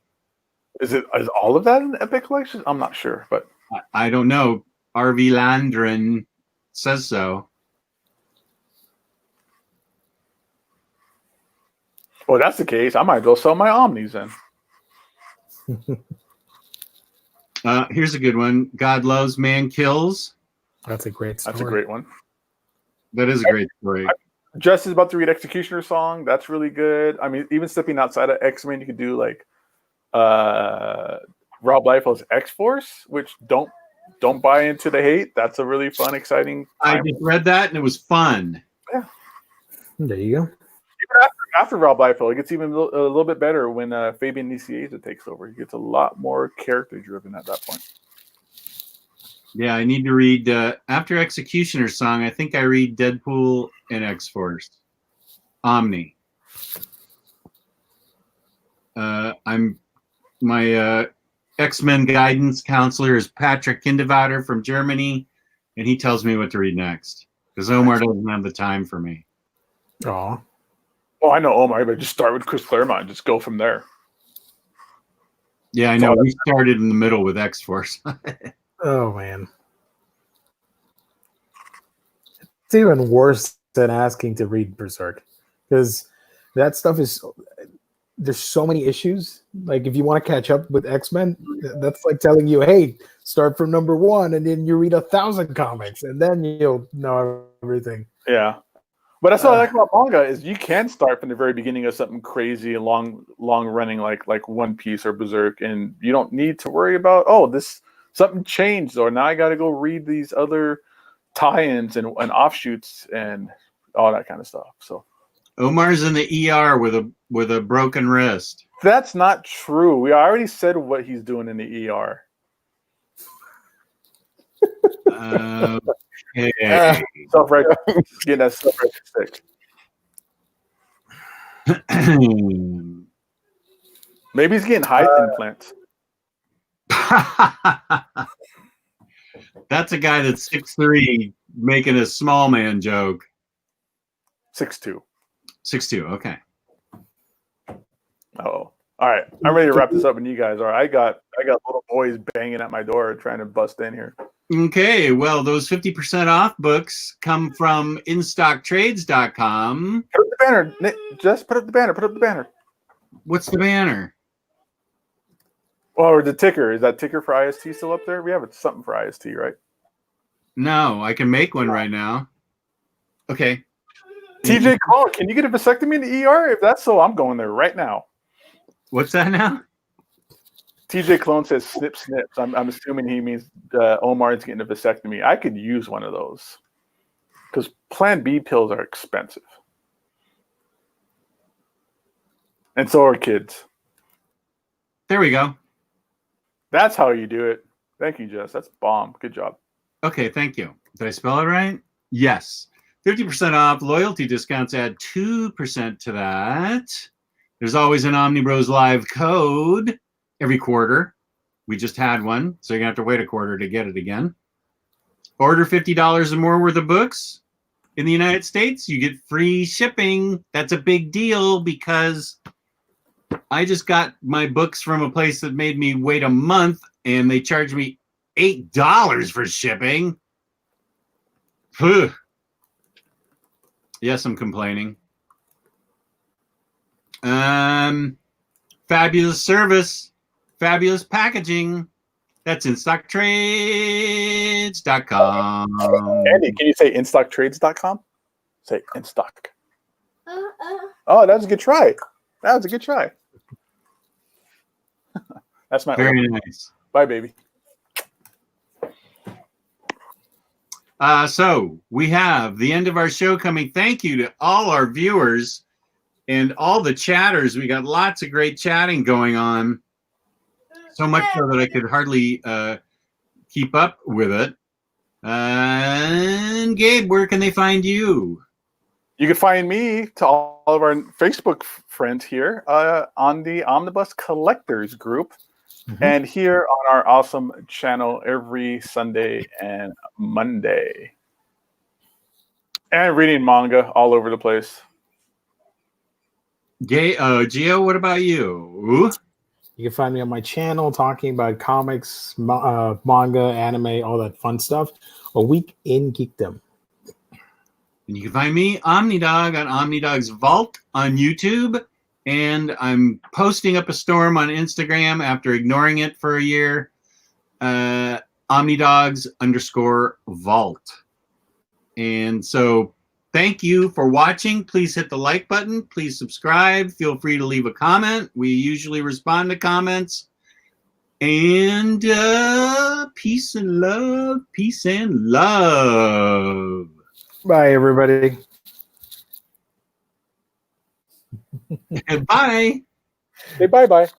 Is all of that in the Epic collection? I'm not sure, but I don't know. R.V. Landren says so. Well, that's the case. I might go sell my Omnis then. Here's a good one. God Loves, Man Kills. That's a great story. That's a great one. That is a great story. Jess is about to read Executioner Song. That's really good. I mean, even stepping outside of X-Men, you could do like Rob Liefeld's X-Force, which don't don't buy into the hate. That's a really fun, exciting I time. just read that and it was fun. Yeah. There you go. Even after Rob Liefeld, it gets even a little bit better when Fabian Nicieza takes over. He gets a lot more character-driven at that point. Yeah, I need to read after Executioner's Song. I think I read Deadpool and X-Force. Omni. I'm my X-Men guidance counselor is Patrick Kindevater from Germany, and he tells me what to read next because Omar doesn't have the time for me. Aw. Oh, I know Omar, but just start with Chris Claremont. Just go from there. Yeah, I know. We started in the middle with X-Force. Oh, man. It's even worse than asking to read Berserk because that stuff is... There's so many issues. Like, if you want to catch up with X-Men, that's like telling you, hey, start from number 1, and then you read 1,000 comics, and then you'll know everything. Yeah. But that's what I like about manga is you can start from the very beginning of something crazy, long running like One Piece or Berserk, and you don't need to worry about something changed or now I got to go read these other tie-ins and offshoots and all that kind of stuff. So Omar's in the ER with a broken wrist. that's not true. We already said what he's doing in the ER. Okay. Self-righteous, getting that self-righteous stick. Maybe he's getting height implants. That's a guy that's 6'3", making a small man joke. 6'2". 6'2", okay. Oh, all right. I'm ready to wrap this up when you guys are. I got little boys banging at my door trying to bust in here. Okay, well, those 50% off books come from InStockTrades.com. Put up the banner. Nick, just put up the banner. Put up the banner. What's the banner? Or the ticker. Is that ticker for IST still up there? We have something for IST, right? No, I can make one right now. Okay. TJ Call, can you get a vasectomy in the ER? If that's so, I'm going there right now. What's that now? TJ Clone says snip snips. I'm assuming he means Omar is getting a vasectomy. I could use one of those because Plan B pills are expensive. And so are kids. There we go. That's how you do it. Thank you, Jess. That's bomb. Good job. Okay, thank you. Did I spell it right? Yes. 50% off. Loyalty discounts add 2% to that. There's always an OmniBros Live code every quarter. We just had one, so you're going to have to wait a quarter to get it again. Order $50 or more worth of books in the United States, you get free shipping. That's a big deal because I just got my books from a place that made me wait a month, and they charged me $8 for shipping. Whew. Yes, I'm complaining. Fabulous service, fabulous packaging. That's InStockTrades.com. Andy, can you say InStockTrades.com? Say InStock. Oh, that was a good try. That was a good try. That's my Very order. nice. Bye, baby. So we have the end of our show coming. Thank you to all our viewers and all the chatters. We got lots of great chatting going on. So much so that I could hardly keep up with it. And Gabe, where can they find you? You can find me to all of our Facebook friends here on the Omnibus Collectors group. And here on our awesome channel every Sunday and Monday. And reading manga all over the place. Gio, what about you? You can find me on my channel talking about comics, manga, anime, all that fun stuff. A week in geekdom. And you can find me, OmniDog, on OmniDog's Vault on YouTube. And I'm posting up a storm on Instagram after ignoring it for a year. OmniDogs_Vault. And so thank you for watching. Please hit the like button. Please subscribe. Feel free to leave a comment. We usually respond to comments. And peace and love. Peace and love. Bye, everybody. And bye. Say bye-bye.